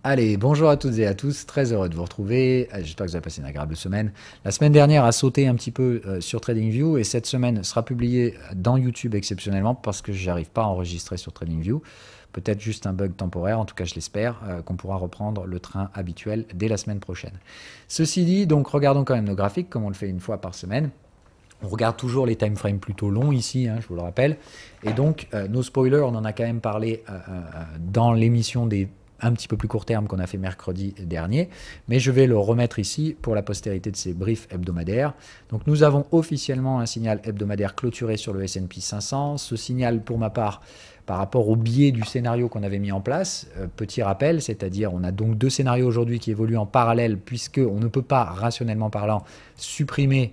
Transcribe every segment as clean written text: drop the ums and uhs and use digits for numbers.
Allez, bonjour à toutes et à tous, très heureux de vous retrouver. J'espère que vous avez passé une agréable semaine. La semaine dernière a sauté un petit peu sur TradingView et cette semaine sera publiée dans YouTube exceptionnellement parce que j'arrive pas à enregistrer sur TradingView. Peut-être juste un bug temporaire, en tout cas je l'espère, qu'on pourra reprendre le train habituel dès la semaine prochaine. Ceci dit, donc regardons quand même nos graphiques comme on le fait une fois par semaine. On regarde toujours les time frames plutôt longs ici, je vous le rappelle. Et donc, nos spoilers, on en a quand même parlé dans l'émission des un petit peu plus court terme qu'on a fait mercredi dernier, mais je vais le remettre ici pour la postérité de ces briefs hebdomadaires. Donc nous avons officiellement un signal hebdomadaire clôturé sur le S&P 500. Ce signal, pour ma part, par rapport au biais du scénario qu'on avait mis en place, petit rappel, c'est-à-dire on a donc deux scénarios aujourd'hui qui évoluent en parallèle puisqu'on ne peut pas, rationnellement parlant, supprimer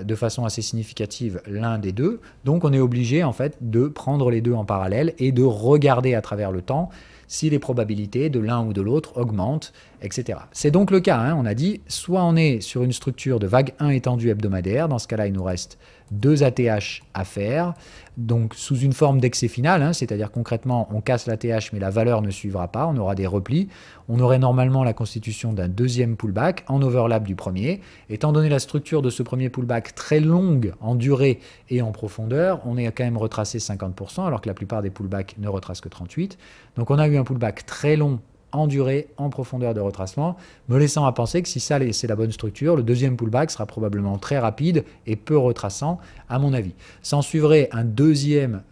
de façon assez significative l'un des deux. Donc on est obligé en fait de prendre les deux en parallèle et de regarder à travers le temps si les probabilités de l'un ou de l'autre augmentent, etc. C'est donc le cas, on a dit, soit on est sur une structure de vague 1 étendue hebdomadaire, dans ce cas-là il nous reste 2 ATH à faire, donc sous une forme d'excès final, c'est-à-dire concrètement on casse l'ATH mais la valeur ne suivra pas, on aura des replis, on aurait normalement la constitution d'un deuxième pullback en overlap du premier. Étant donné la structure de ce premier pullback très longue en durée et en profondeur, on est quand même retracé 50% alors que la plupart des pullbacks ne retracent que 38%. Donc on a eu un pullback très long en durée, en profondeur de retracement, me laissant à penser que si ça c'est la bonne structure, le deuxième pullback sera probablement très rapide et peu retraçant, à mon avis. S'en suivrait une deuxième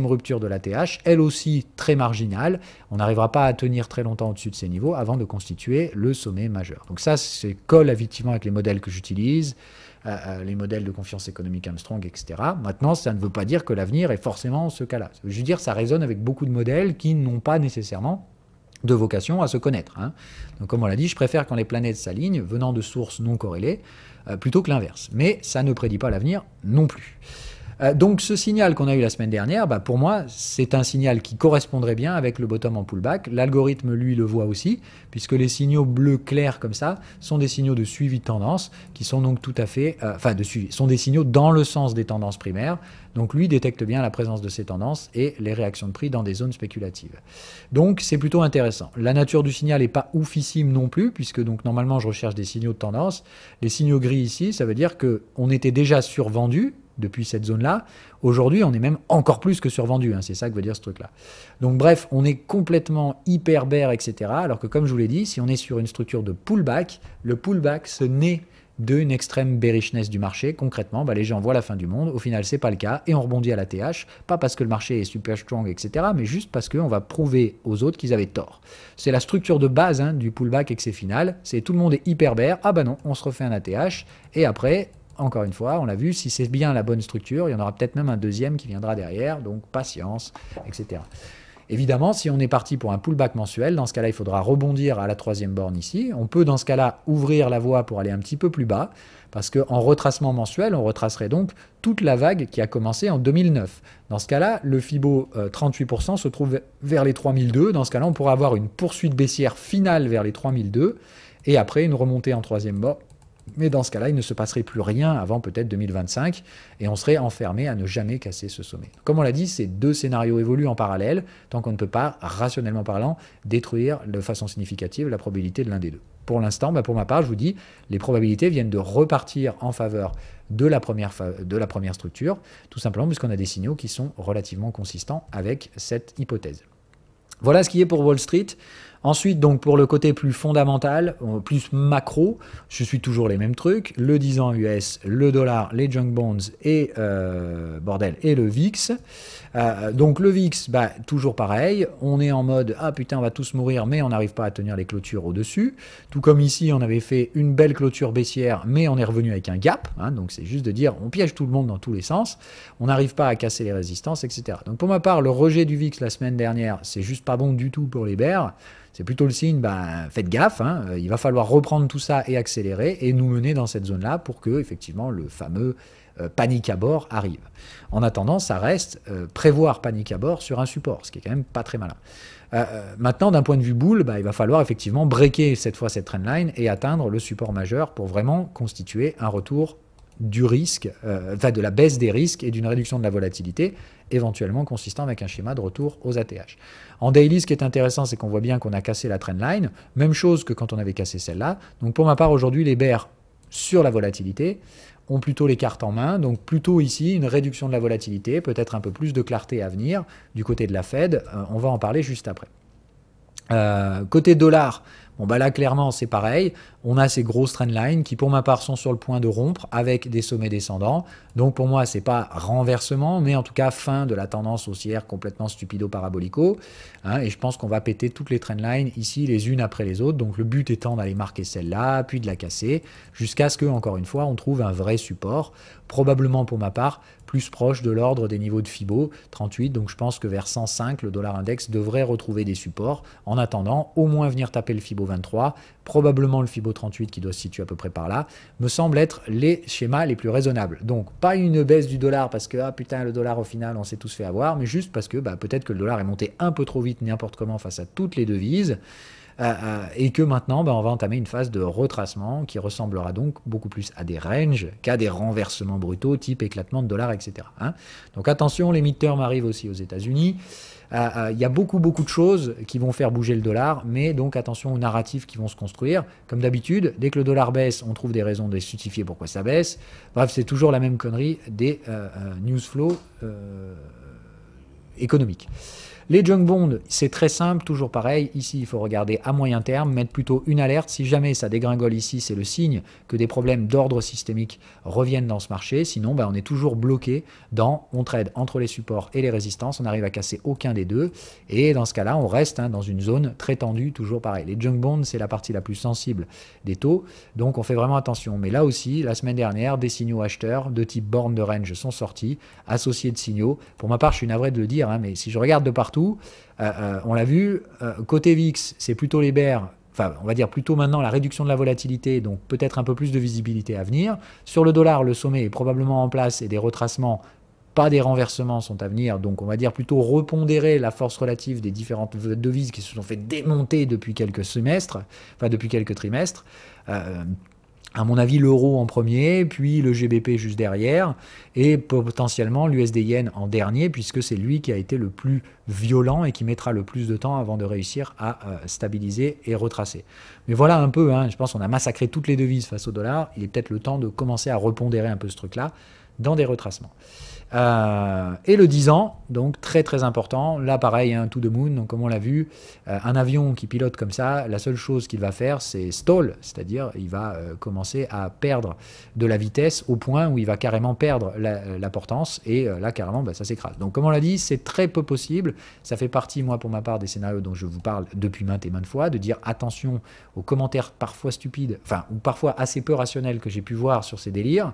rupture de l'ATH, elle aussi très marginale. On n'arrivera pas à tenir très longtemps au-dessus de ces niveaux avant de constituer le sommet majeur. Donc ça, c'est colle effectivement avec les modèles que j'utilise, les modèles de confiance économique Armstrong, etc. Maintenant, ça ne veut pas dire que l'avenir est forcément ce cas-là. Je veux dire, ça résonne avec beaucoup de modèles qui n'ont pas nécessairement de vocation à se connaître. Donc comme on l'a dit, je préfère quand les planètes s'alignent, venant de sources non corrélées, plutôt que l'inverse. Mais ça ne prédit pas l'avenir non plus. Donc ce signal qu'on a eu la semaine dernière, pour moi, c'est un signal qui correspondrait bien avec le bottom en pullback. L'algorithme, lui, le voit aussi, puisque les signaux bleus clairs comme ça sont des signaux de suivi de tendance, qui sont donc tout à fait, sont des signaux dans le sens des tendances primaires. Donc lui détecte bien la présence de ces tendances et les réactions de prix dans des zones spéculatives. Donc c'est plutôt intéressant. La nature du signal n'est pas oufissime non plus, puisque donc normalement je recherche des signaux de tendance. Les signaux gris ici, ça veut dire qu'on était déjà survendu depuis cette zone-là. Aujourd'hui, on est même encore plus que survendu. C'est ça que veut dire ce truc-là. Donc bref, on est complètement hyper bear, etc. Alors que comme je vous l'ai dit, si on est sur une structure de pullback, le pullback, ce n'est d'une extrême bearishness du marché. Concrètement, les gens voient la fin du monde. Au final, c'est pas le cas. Et on rebondit à la TH. Pas parce que le marché est super strong, etc. Mais juste parce qu'on va prouver aux autres qu'ils avaient tort. C'est la structure de base du pullback excès final. C'est tout le monde est hyper bear. Ah non, on se refait un ATH. Et après, encore une fois, on l'a vu, si c'est bien la bonne structure, il y en aura peut-être même un deuxième qui viendra derrière. Donc patience, etc. Évidemment, si on est parti pour un pullback mensuel, dans ce cas-là, il faudra rebondir à la troisième borne ici. On peut, dans ce cas-là, ouvrir la voie pour aller un petit peu plus bas, parce qu'en retracement mensuel, on retracerait donc toute la vague qui a commencé en 2009. Dans ce cas-là, le FIBO 38% se trouve vers les 3002. Dans ce cas-là, on pourra avoir une poursuite baissière finale vers les 3002, et après une remontée en troisième borne. Mais dans ce cas-là, il ne se passerait plus rien avant peut-être 2025 et on serait enfermé à ne jamais casser ce sommet. Comme on l'a dit, ces deux scénarios évoluent en parallèle tant qu'on ne peut pas, rationnellement parlant, détruire de façon significative la probabilité de l'un des deux. Pour l'instant, pour ma part, je vous dis, les probabilités viennent de repartir en faveur de la première structure, tout simplement puisqu'on a des signaux qui sont relativement consistants avec cette hypothèse. Voilà ce qui est pour Wall Street. Ensuite, donc pour le côté plus fondamental, plus macro, je suis toujours les mêmes trucs. Le 10 ans US, le dollar, les junk bonds et, et le VIX. Donc le VIX, toujours pareil. On est en mode, ah putain, on va tous mourir, mais on n'arrive pas à tenir les clôtures au-dessus. Tout comme ici, on avait fait une belle clôture baissière, mais on est revenu avec un gap. Donc c'est juste de dire, on piège tout le monde dans tous les sens. On n'arrive pas à casser les résistances, etc. Donc pour ma part, le rejet du VIX la semaine dernière, c'est juste pas bon du tout pour les bears. C'est plutôt le signe, faites gaffe, il va falloir reprendre tout ça et accélérer et nous mener dans cette zone-là pour que, effectivement, le fameux panique à bord arrive. En attendant, ça reste prévoir panique à bord sur un support, ce qui est quand même pas très malin. Maintenant, d'un point de vue bull, il va falloir effectivement breaker cette fois cette trendline et atteindre le support majeur pour vraiment constituer un retour du risque, enfin de la baisse des risques et d'une réduction de la volatilité, éventuellement consistant avec un schéma de retour aux ATH. En daily, ce qui est intéressant, c'est qu'on voit bien qu'on a cassé la trendline, même chose que quand on avait cassé celle-là. Donc pour ma part, aujourd'hui, les bears sur la volatilité ont plutôt les cartes en main, donc plutôt ici une réduction de la volatilité, peut-être un peu plus de clarté à venir du côté de la Fed, on va en parler juste après. Côté dollar, bon bah là clairement c'est pareil, on a ces grosses trendlines qui pour ma part sont sur le point de rompre avec des sommets descendants, donc pour moi c'est pas renversement, mais en tout cas fin de la tendance haussière complètement stupido-parabolico, hein, et je pense qu'on va péter toutes les trendlines ici les unes après les autres, donc le but étant d'aller marquer celle-là, puis de la casser, jusqu'à ce que, encore une fois, on trouve un vrai support, probablement pour ma part, plus proche de l'ordre des niveaux de Fibo, 38, donc je pense que vers 105, le dollar index devrait retrouver des supports, en attendant, au moins venir taper le Fibo 23, probablement le Fibo 38 qui doit se situer à peu près par là, me semble être les schémas les plus raisonnables. Donc pas une baisse du dollar parce que, ah putain, le dollar au final, on s'est tous fait avoir, mais juste parce que bah, peut-être que le dollar est monté un peu trop vite, n'importe comment, face à toutes les devises, et que maintenant, on va entamer une phase de retracement qui ressemblera donc beaucoup plus à des ranges qu'à des renversements brutaux, type éclatement de dollars, etc. Hein. Donc attention, les midterms arrivent aussi aux États-Unis. Il y a beaucoup de choses qui vont faire bouger le dollar, mais donc attention aux narratifs qui vont se construire. Comme d'habitude, dès que le dollar baisse, on trouve des raisons de justifier pourquoi ça baisse. Bref, c'est toujours la même connerie des news flow économiques. Les junk bonds, c'est très simple, toujours pareil. Ici, il faut regarder à moyen terme, mettre plutôt une alerte. Si jamais ça dégringole ici, c'est le signe que des problèmes d'ordre systémique reviennent dans ce marché. Sinon, on est toujours bloqué on trade entre les supports et les résistances. On n'arrive à casser aucun des deux. Et dans ce cas-là, on reste dans une zone très tendue, toujours pareil. Les junk bonds, c'est la partie la plus sensible des taux. Donc, on fait vraiment attention. Mais là aussi, la semaine dernière, des signaux acheteurs de type borne de range sont sortis, associés de signaux. Pour ma part, je suis navré de le dire, mais si je regarde de partout, on l'a vu, côté VIX, c'est plutôt les bears, enfin on va dire plutôt maintenant la réduction de la volatilité, donc peut-être un peu plus de visibilité à venir. Sur le dollar, le sommet est probablement en place et des retracements, pas des renversements sont à venir, donc on va dire plutôt repondérer la force relative des différentes devises qui se sont fait démonter depuis quelques semestres, enfin depuis quelques trimestres. À mon avis, l'euro en premier, puis le GBP juste derrière, et potentiellement l'USD-Yen en dernier, puisque c'est lui qui a été le plus violent et qui mettra le plus de temps avant de réussir à stabiliser et retracer. Mais voilà un peu, je pense qu'on a massacré toutes les devises face au dollar, il est peut-être le temps de commencer à repondérer un peu ce truc-là dans des retracements. Et le 10 ans, donc très très important, là pareil, to the moon, donc comme on l'a vu, un avion qui pilote comme ça, la seule chose qu'il va faire c'est stall, c'est-à-dire il va commencer à perdre de la vitesse au point où il va carrément perdre la portance et là carrément ça s'écrase. Donc comme on l'a dit, c'est très peu possible, ça fait partie moi pour ma part des scénarios dont je vous parle depuis maintes et maintes fois, de dire attention aux commentaires parfois stupides, ou parfois assez peu rationnels que j'ai pu voir sur ces délires.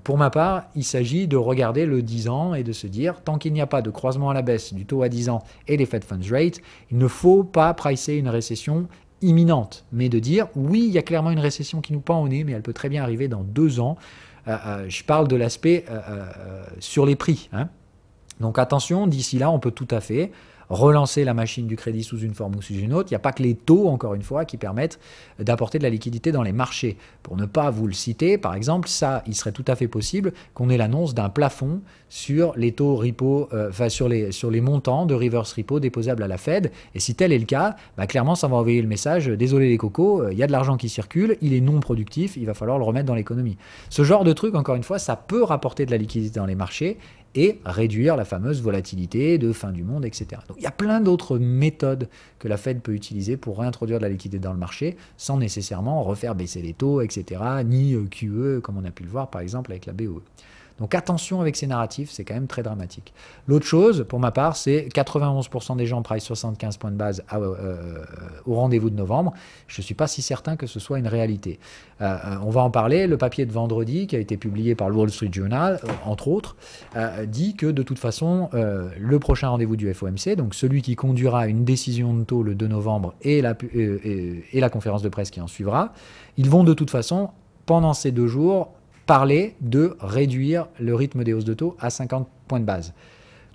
Pour ma part, il s'agit de regarder le 10 ans et de se dire, tant qu'il n'y a pas de croisement à la baisse du taux à 10 ans et des Fed Funds Rate, il ne faut pas pricer une récession imminente, mais de dire, oui, il y a clairement une récession qui nous pend au nez, mais elle peut très bien arriver dans 2 ans. Je parle de l'aspect sur les prix. Donc attention, d'ici là, on peut tout à fait relancer la machine du crédit sous une forme ou sous une autre. Il n'y a pas que les taux, encore une fois, qui permettent d'apporter de la liquidité dans les marchés. Pour ne pas vous le citer, par exemple, il serait tout à fait possible qu'on ait l'annonce d'un plafond sur les taux repo, sur les montants de reverse repo déposables à la Fed. Et si tel est le cas, clairement, ça va envoyer le message, désolé les cocos, il y a de l'argent qui circule, il est non productif, il va falloir le remettre dans l'économie. Ce genre de truc, encore une fois, ça peut rapporter de la liquidité dans les marchés et réduire la fameuse volatilité de fin du monde, etc. Donc il y a plein d'autres méthodes que la Fed peut utiliser pour réintroduire de la liquidité dans le marché sans nécessairement refaire baisser les taux, etc., ni QE, comme on a pu le voir par exemple avec la BOE. Donc attention avec ces narratifs, c'est quand même très dramatique. L'autre chose, pour ma part, c'est 91% des gens price 75 points de base au rendez-vous de novembre. Je ne suis pas si certain que ce soit une réalité. On va en parler. Le papier de vendredi, qui a été publié par le Wall Street Journal, entre autres, dit que de toute façon, le prochain rendez-vous du FOMC, donc celui qui conduira à une décision de taux le 2 novembre et la conférence de presse qui en suivra, ils vont de toute façon, pendant ces 2 jours, parler de réduire le rythme des hausses de taux à 50 points de base.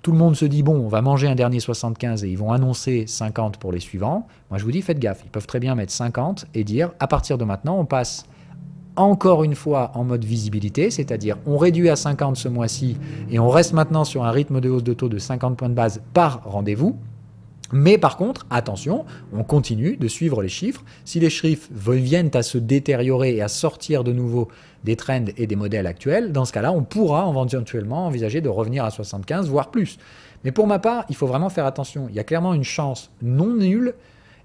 Tout le monde se dit, bon, on va manger un dernier 75 et ils vont annoncer 50 pour les suivants. Moi, je vous dis, faites gaffe. Ils peuvent très bien mettre 50 et dire, à partir de maintenant, on passe encore une fois en mode visibilité, c'est-à-dire on réduit à 50 ce mois-ci et on reste maintenant sur un rythme de hausse de taux de 50 points de base par rendez-vous. Mais par contre, attention, on continue de suivre les chiffres. Si les chiffres viennent à se détériorer et à sortir de nouveau des trends et des modèles actuels, dans ce cas-là, on pourra éventuellement envisager de revenir à 75, voire plus. Mais pour ma part, il faut vraiment faire attention. Il y a clairement une chance non nulle.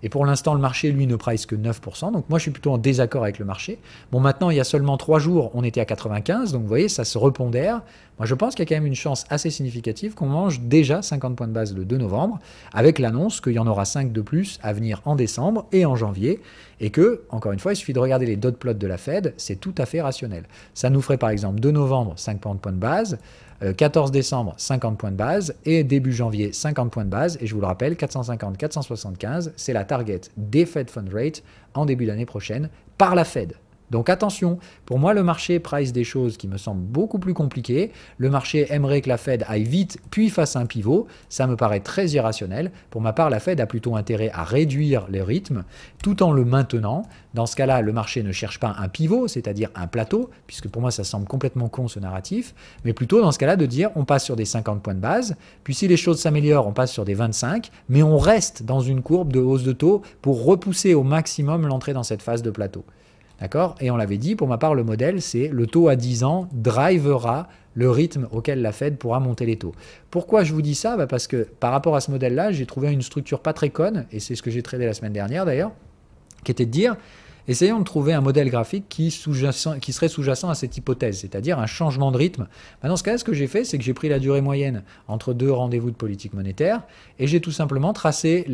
Et pour l'instant, le marché, lui, ne price que 9%. Donc moi, je suis plutôt en désaccord avec le marché. Bon, maintenant, il y a seulement 3 jours, on était à 95. Donc vous voyez, ça se repondère. Moi, je pense qu'il y a quand même une chance assez significative qu'on mange déjà 50 points de base le 2 novembre, avec l'annonce qu'il y en aura 5 de plus à venir en décembre et en janvier. Et que, encore une fois, il suffit de regarder les dot plots de la Fed, c'est tout à fait rationnel. Ça nous ferait par exemple 2 novembre, 50 points de base, 14 décembre, 50 points de base, et début janvier, 50 points de base. Et je vous le rappelle, 450-475, c'est la target des Fed Fund Rate en début d'année prochaine par la Fed. Donc attention, pour moi le marché price des choses qui me semblent beaucoup plus compliquées. Le marché aimerait que la Fed aille vite puis fasse un pivot. Ça me paraît très irrationnel. Pour ma part, la Fed a plutôt intérêt à réduire les rythmes tout en le maintenant. Dans ce cas-là, le marché ne cherche pas un pivot, c'est-à-dire un plateau, puisque pour moi ça semble complètement con ce narratif, mais plutôt dans ce cas-là de dire on passe sur des 50 points de base, puis si les choses s'améliorent, on passe sur des 25, mais on reste dans une courbe de hausse de taux pour repousser au maximum l'entrée dans cette phase de plateau. D'accord? Et on l'avait dit, pour ma part, le modèle, c'est le taux à 10 ans drivera le rythme auquel la Fed pourra monter les taux. Pourquoi je vous dis ça? Parce que par rapport à ce modèle-là, j'ai trouvé une structure pas très conne, et c'est ce que j'ai tradé la semaine dernière d'ailleurs, qui était de dire, essayons de trouver un modèle graphique qui serait sous-jacent à cette hypothèse, c'est-à-dire un changement de rythme. Dans ce cas-là, ce que j'ai fait, c'est que j'ai pris la durée moyenne entre deux rendez-vous de politique monétaire, et j'ai tout simplement tracé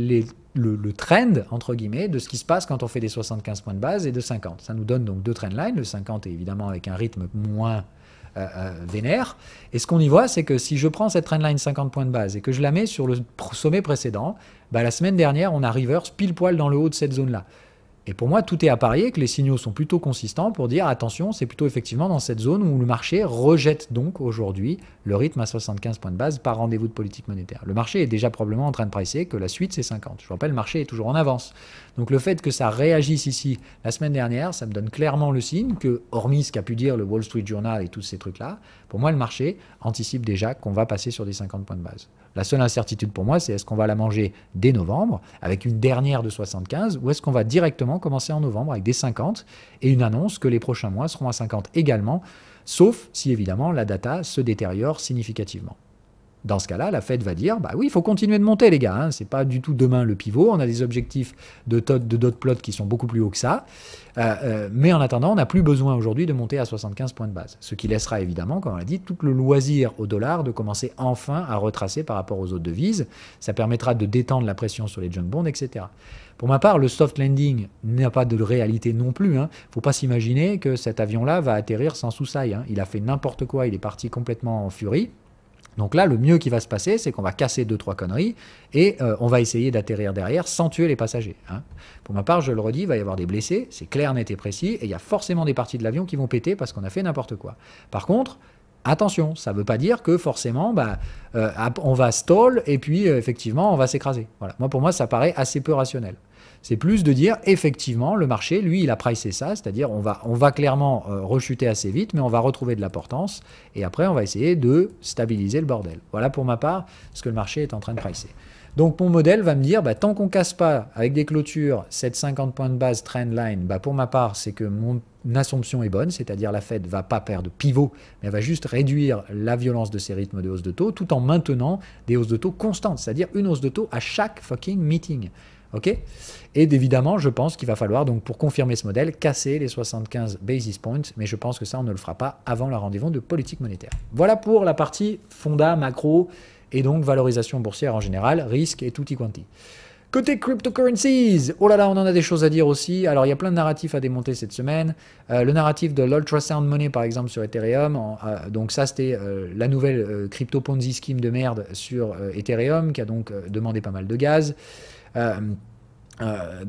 le trend, entre guillemets, de ce qui se passe quand on fait des 75 points de base et de 50. Ça nous donne donc deux trendlines. Le 50 est évidemment avec un rythme moins vénère. Et ce qu'on y voit, c'est que si je prends cette trendline 50 points de base et que je la mets sur le sommet précédent, la semaine dernière, on a reverse pile poil dans le haut de cette zone-là. Et pour moi, tout est à parier que les signaux sont plutôt consistants pour dire attention, c'est plutôt effectivement dans cette zone où le marché rejette donc aujourd'hui le rythme à 75 points de base par rendez-vous de politique monétaire. Le marché est déjà probablement en train de pricer que la suite c'est 50. Je vous rappelle, le marché est toujours en avance. Donc le fait que ça réagisse ici la semaine dernière, ça me donne clairement le signe que, hormis ce qu'a pu dire le Wall Street Journal et tous ces trucs-là, pour moi le marché anticipe déjà qu'on va passer sur des 50 points de base. La seule incertitude pour moi, c'est est-ce qu'on va la manger dès novembre avec une dernière de 75 ou est-ce qu'on va directement commencer en novembre avec des 50 et une annonce que les prochains mois seront à 50 également, sauf si évidemment la data se détériore significativement. Dans ce cas-là, la Fed va dire, oui, il faut continuer de monter les gars, hein. C'est pas du tout demain le pivot, on a des objectifs de dot plot qui sont beaucoup plus hauts que ça, mais en attendant, on n'a plus besoin aujourd'hui de monter à 75 points de base, ce qui laissera évidemment, comme on l'a dit, tout le loisir au dollar de commencer enfin à retracer par rapport aux autres devises, ça permettra de détendre la pression sur les junk bonds, etc. Pour ma part, le soft landing n'a pas de réalité non plus. Il ne faut pas s'imaginer que cet avion-là va atterrir sans soussaille. Il a fait n'importe quoi, il est parti complètement en furie. Donc là, le mieux qui va se passer, c'est qu'on va casser 2-3 conneries et on va essayer d'atterrir derrière sans tuer les passagers. Pour ma part, je le redis, il va y avoir des blessés, c'est clair, net et précis, et il y a forcément des parties de l'avion qui vont péter parce qu'on a fait n'importe quoi. Par contre, attention, ça ne veut pas dire que forcément, on va stall et puis effectivement, on va s'écraser. Voilà. Pour moi, ça paraît assez peu rationnel. C'est plus de dire, effectivement, le marché, lui, il a pricé ça, c'est-à-dire on va clairement rechuter assez vite, mais on va retrouver de l'importance, et après, on va essayer de stabiliser le bordel. Voilà pour ma part ce que le marché est en train de pricer. Donc mon modèle va me dire, tant qu'on ne casse pas avec des clôtures cette 50 points de base trendline, pour ma part, c'est que mon assumption est bonne, c'est-à-dire la Fed ne va pas perdre de pivot, mais elle va juste réduire la violence de ses rythmes de hausse de taux, tout en maintenant des hausses de taux constantes, c'est-à-dire une hausse de taux à chaque fucking meeting. Ok? Et évidemment, je pense qu'il va falloir, donc pour confirmer ce modèle, casser les 75 basis points, mais je pense que ça, on ne le fera pas avant le rendez-vous de politique monétaire. Voilà pour la partie fonda, macro, et donc valorisation boursière en général, risque et tutti quanti. Côté cryptocurrencies, oh là là, on en a des choses à dire aussi. Alors, il y a plein de narratifs à démonter cette semaine. Le narratif de l'Ultrasound Money, par exemple, sur Ethereum. Donc ça, c'était la nouvelle crypto Ponzi scheme de merde sur Ethereum, qui a donc demandé pas mal de gaz.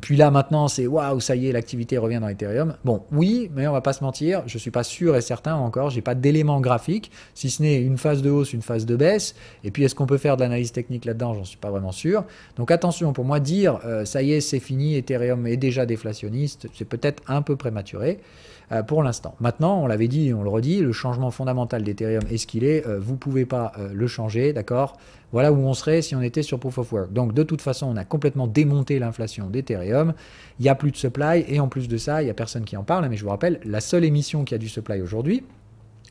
Puis là maintenant c'est waouh, ça y est, l'activité revient dans Ethereum. Bon, oui, mais on va pas se mentir, je suis pas sûr et certain encore, j'ai pas d'éléments graphiques, si ce n'est une phase de hausse, une phase de baisse. Et puis est-ce qu'on peut faire de l'analyse technique là-dedans? J'en suis pas vraiment sûr. Donc attention, pour moi dire ça y est, c'est fini, Ethereum est déjà déflationniste, c'est peut-être un peu prématuré. pour l'instant. Maintenant, on l'avait dit et on le redit, le changement fondamental d'Ethereum est ce qu'il est, vous ne pouvez pas le changer, d'accord? Voilà où on serait si on était sur Proof of Work. Donc de toute façon, on a complètement démonté l'inflation d'Ethereum, il n'y a plus de supply, et en plus de ça, il n'y a personne qui en parle, mais je vous rappelle, la seule émission qui a du supply aujourd'hui,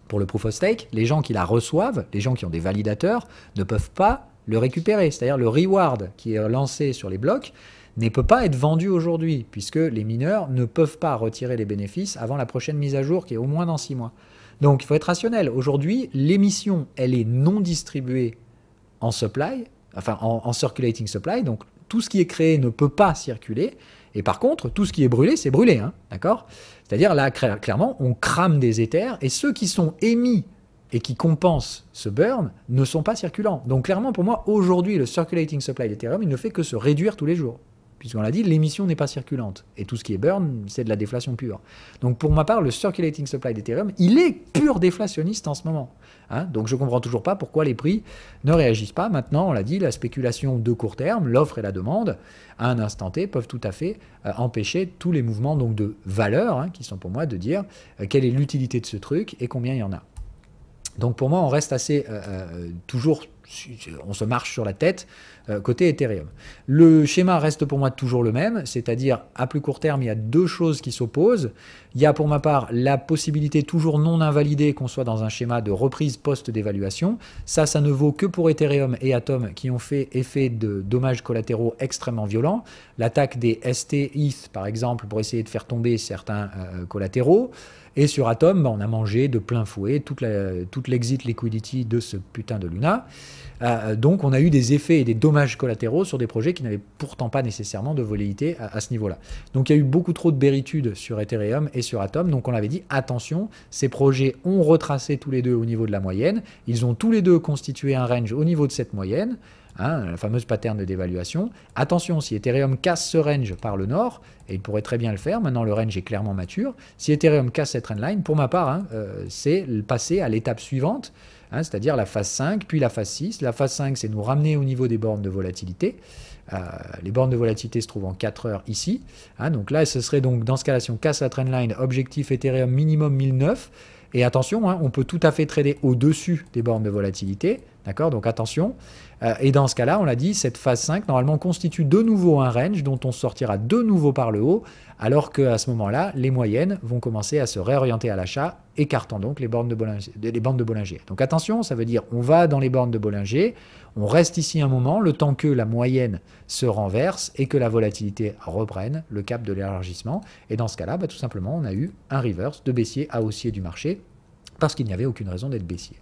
pour le Proof of Stake, les gens qui la reçoivent, les gens qui ont des validateurs, ne peuvent pas le récupérer. C'est-à-dire le reward qui est lancé sur les blocs ne peut pas être vendu aujourd'hui, puisque les mineurs ne peuvent pas retirer les bénéfices avant la prochaine mise à jour, qui est au moins dans 6 mois. Donc il faut être rationnel. Aujourd'hui, l'émission, elle est non distribuée en supply, enfin en circulating supply, donc tout ce qui est créé ne peut pas circuler, et par contre, tout ce qui est brûlé, c'est brûlé, hein, d'accord? C'est-à-dire là, clairement, on crame des éthers, et ceux qui sont émis et qui compensent ce burn ne sont pas circulants. Donc clairement, pour moi, aujourd'hui, le circulating supply d'Ethereum, il ne fait que se réduire tous les jours. Puisqu'on l'a dit, l'émission n'est pas circulante. Et tout ce qui est burn, c'est de la déflation pure. Donc pour ma part, le circulating supply d'Ethereum, il est pur déflationniste en ce moment. Hein, donc je ne comprends toujours pas pourquoi les prix ne réagissent pas. Maintenant, on l'a dit, la spéculation de court terme, l'offre et la demande, à un instant T, peuvent tout à fait empêcher tous les mouvements donc, de valeur, hein, qui sont pour moi de dire quelle est l'utilité de ce truc et combien il y en a. Donc pour moi, on reste assez toujours, on se marche sur la tête côté Ethereum. Le schéma reste pour moi toujours le même, c'est-à-dire à plus court terme, il y a deux choses qui s'opposent. Il y a pour ma part la possibilité toujours non invalidée qu'on soit dans un schéma de reprise post-d'évaluation. Ça ne vaut que pour Ethereum et Atom qui ont fait effet de dommages collatéraux extrêmement violents. L'attaque des ST ETH, par exemple, pour essayer de faire tomber certains collatéraux. Et sur Atom, on a mangé de plein fouet toute l'exit liquidity de ce putain de Luna. Donc on a eu des effets et des dommages collatéraux sur des projets qui n'avaient pourtant pas nécessairement de volatilité à ce niveau-là. Donc il y a eu beaucoup trop de béritude sur Ethereum et sur Atom. Donc on l'avait dit, attention, ces projets ont retracé tous les deux au niveau de la moyenne. Ils ont tous les deux constitué un range au niveau de cette moyenne. Hein, la fameuse pattern de dévaluation. Attention, si Ethereum casse ce range par le nord, et il pourrait très bien le faire, maintenant le range est clairement mature, si Ethereum casse cette trendline, pour ma part, hein, c'est passer à l'étape suivante, hein, c'est-à-dire la phase 5, puis la phase 6. La phase 5, c'est nous ramener au niveau des bornes de volatilité. Les bornes de volatilité se trouvent en 4 heures ici. Hein, donc là, ce serait donc, dans ce cas-là, si on casse la trendline, objectif Ethereum minimum 1009. Et attention, hein, on peut tout à fait trader au-dessus des bornes de volatilité. D'accord? Donc attention. Et dans ce cas-là, on l'a dit, cette phase 5, normalement, constitue de nouveau un range dont on sortira de nouveau par le haut, alors qu'à ce moment-là, les moyennes vont commencer à se réorienter à l'achat, écartant donc les bornes de Bollinger. Donc attention, ça veut dire on va dans les bornes de Bollinger, on reste ici un moment, le temps que la moyenne se renverse et que la volatilité reprenne le cap de l'élargissement. Et dans ce cas-là, tout simplement, on a eu un reverse de baissier à haussier du marché, parce qu'il n'y avait aucune raison d'être baissier.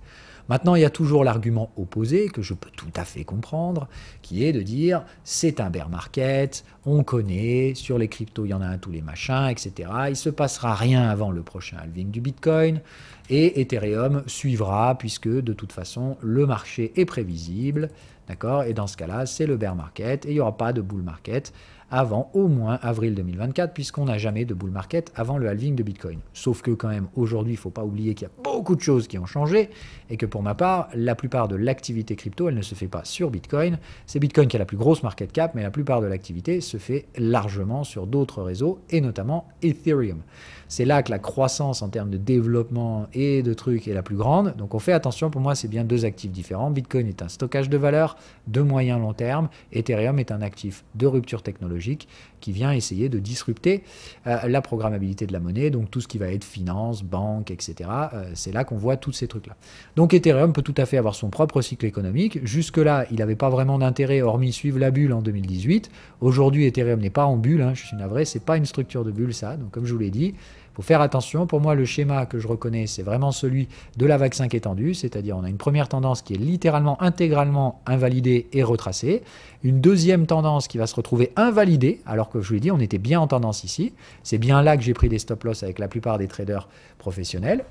Maintenant, il y a toujours l'argument opposé, que je peux tout à fait comprendre, qui est de dire c'est un bear market, on connaît, sur les cryptos, il y en a un tous les machins, etc. Il ne se passera rien avant le prochain halving du Bitcoin, et Ethereum suivra, puisque de toute façon, le marché est prévisible, d'accord? Et dans ce cas-là, c'est le bear market, et il n'y aura pas de bull market avant au moins avril 2024, puisqu'on n'a jamais de bull market avant le halving de Bitcoin. Sauf que quand même, aujourd'hui, il ne faut pas oublier qu'il y a beaucoup de choses qui ont changé, et que pour ma part, la plupart de l'activité crypto, elle ne se fait pas sur Bitcoin. C'est Bitcoin qui a la plus grosse market cap, mais la plupart de l'activité se fait largement sur d'autres réseaux, et notamment Ethereum. C'est là que la croissance en termes de développement et de trucs est la plus grande. Donc on fait attention, pour moi, c'est bien deux actifs différents. Bitcoin est un stockage de valeur de moyen long terme. Ethereum est un actif de rupture technologique qui vient essayer de disrupter la programmabilité de la monnaie, donc tout ce qui va être finance, banque, etc. C'est là qu'on voit tous ces trucs-là. Donc Ethereum peut tout à fait avoir son propre cycle économique. Jusque-là, il n'avait pas vraiment d'intérêt, hormis suivre la bulle en 2018. Aujourd'hui, Ethereum n'est pas en bulle, hein, je suis navré, c'est pas une structure de bulle, ça. Donc comme je vous l'ai dit, il faut faire attention. Pour moi, le schéma que je reconnais, c'est vraiment celui de la vague 5 étendue, c'est-à-dire on a une première tendance qui est littéralement, intégralement invalidée et retracée, une deuxième tendance qui va se retrouver invalidée, alors que je vous l'ai dit, on était bien en tendance ici. C'est bien là que j'ai pris des stop-loss avec la plupart des traders professionnels.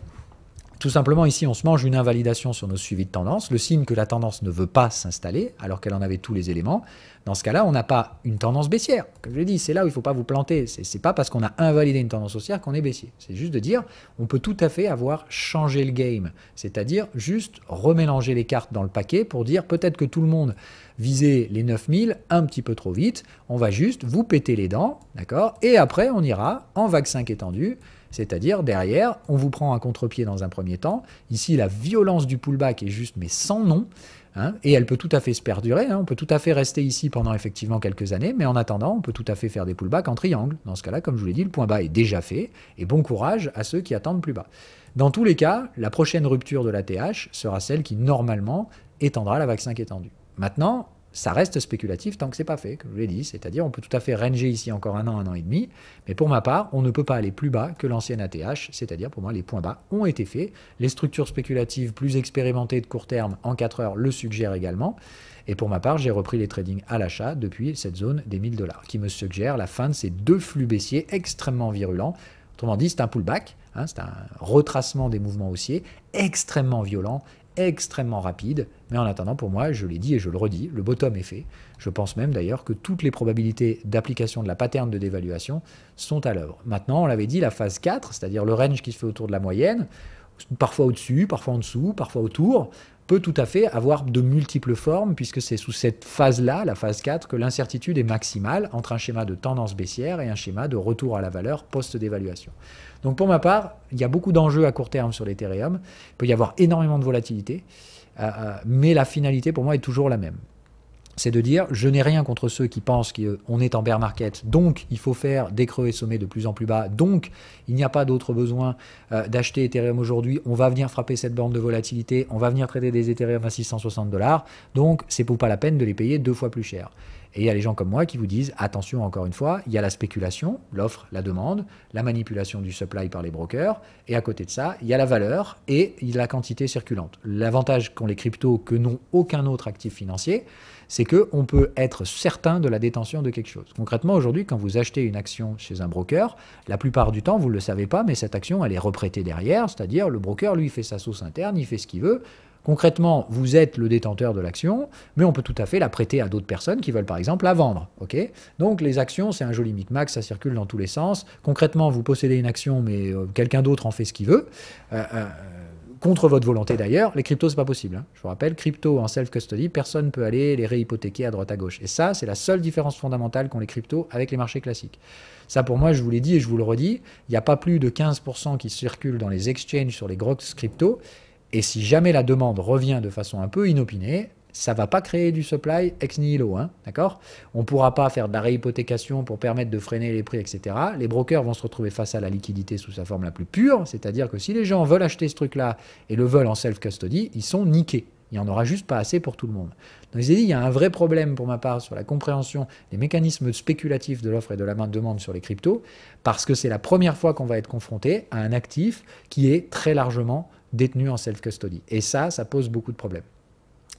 Tout simplement, ici, on se mange une invalidation sur nos suivis de tendance, le signe que la tendance ne veut pas s'installer, alors qu'elle en avait tous les éléments. Dans ce cas-là, on n'a pas une tendance baissière. Comme je l'ai dit, c'est là où il ne faut pas vous planter. Ce n'est pas parce qu'on a invalidé une tendance haussière qu'on est baissier. C'est juste de dire, on peut tout à fait avoir changé le game. C'est-à-dire juste remélanger les cartes dans le paquet pour dire peut-être que tout le monde visait les 9000 un petit peu trop vite. On va juste vous péter les dents, d'accord? Et après, on ira en vague 5 étendue, C'est-à-dire, derrière, on vous prend un contre-pied dans un premier temps. Ici, la violence du pullback est juste, mais sans nom. Hein, et elle peut tout à fait se perdurer, hein, on peut tout à fait rester ici pendant effectivement quelques années, mais en attendant, on peut tout à fait faire des pullbacks en triangle. Dans ce cas-là, comme je vous l'ai dit, le point bas est déjà fait, et bon courage à ceux qui attendent plus bas. Dans tous les cas, la prochaine rupture de la TH sera celle qui, normalement, étendra la vague 5 étendue. Maintenant, ça reste spéculatif tant que c'est pas fait, comme je vous l'ai dit, c'est-à-dire on peut tout à fait ranger ici encore un an et demi, mais pour ma part, on ne peut pas aller plus bas que l'ancienne ATH, c'est-à-dire pour moi les points bas ont été faits, les structures spéculatives plus expérimentées de court terme en 4 heures le suggèrent également, et pour ma part, j'ai repris les tradings à l'achat depuis cette zone des 1000 $, qui me suggère la fin de ces deux flux baissiers extrêmement virulents. Autrement dit, c'est un pullback, hein, c'est un retracement des mouvements haussiers extrêmement violent, extrêmement rapide, mais en attendant, pour moi, je l'ai dit et je le redis, le bottom est fait. Je pense même d'ailleurs que toutes les probabilités d'application de la pattern de dévaluation sont à l'œuvre. Maintenant, on l'avait dit, la phase 4, c'est-à-dire le range qui se fait autour de la moyenne, parfois au-dessus, parfois en dessous, parfois autour, peut tout à fait avoir de multiples formes, puisque c'est sous cette phase-là, la phase 4, que l'incertitude est maximale entre un schéma de tendance baissière et un schéma de retour à la valeur post-dévaluation. Donc pour ma part, il y a beaucoup d'enjeux à court terme sur l'Ethereum, il peut y avoir énormément de volatilité, mais la finalité pour moi est toujours la même. C'est de dire, je n'ai rien contre ceux qui pensent qu'on est en bear market, donc il faut faire des creux et sommets de plus en plus bas, donc il n'y a pas d'autre besoin d'acheter Ethereum aujourd'hui, on va venir frapper cette borne de volatilité, on va venir trader des Ethereum à 660 $, donc c'est pas la peine de les payer 2 fois plus cher. Et il y a les gens comme moi qui vous disent, attention encore une fois, il y a la spéculation, l'offre, la demande, la manipulation du supply par les brokers, et à côté de ça, il y a la valeur et il y a la quantité circulante. L'avantage qu'ont les cryptos que n'ont aucun autre actif financier, c'est qu'on peut être certain de la détention de quelque chose. Concrètement, aujourd'hui, quand vous achetez une action chez un broker, la plupart du temps, vous ne le savez pas, mais cette action, elle est reprêtée derrière, c'est-à-dire le broker, lui, fait sa sauce interne, il fait ce qu'il veut. Concrètement, vous êtes le détenteur de l'action, mais on peut tout à fait la prêter à d'autres personnes qui veulent par exemple la vendre. Okay, donc les actions, c'est un joli micmac, ça circule dans tous les sens. Concrètement, vous possédez une action, mais quelqu'un d'autre en fait ce qu'il veut. Contre votre volonté d'ailleurs, les cryptos, c'est pas possible. Hein. Je vous rappelle, crypto en self-custody, personne ne peut aller les réhypothéquer à droite à gauche. Et ça, c'est la seule différence fondamentale qu'ont les cryptos avec les marchés classiques. Ça, pour moi, je vous l'ai dit et je vous le redis, il n'y a pas plus de 15% qui circulent dans les exchanges sur les grosses cryptos. Et si jamais la demande revient de façon un peu inopinée, ça ne va pas créer du supply ex nihilo, hein, d'accord ? On ne pourra pas faire de la réhypothécation pour permettre de freiner les prix, etc. Les brokers vont se retrouver face à la liquidité sous sa forme la plus pure, c'est-à-dire que si les gens veulent acheter ce truc-là et le veulent en self-custody, ils sont niqués. Il n'y en aura juste pas assez pour tout le monde. Donc, il y a un vrai problème pour ma part sur la compréhension des mécanismes spéculatifs de l'offre et de la demande sur les cryptos, parce que c'est la première fois qu'on va être confronté à un actif qui est très largement détenu en self-custody. Et ça pose beaucoup de problèmes.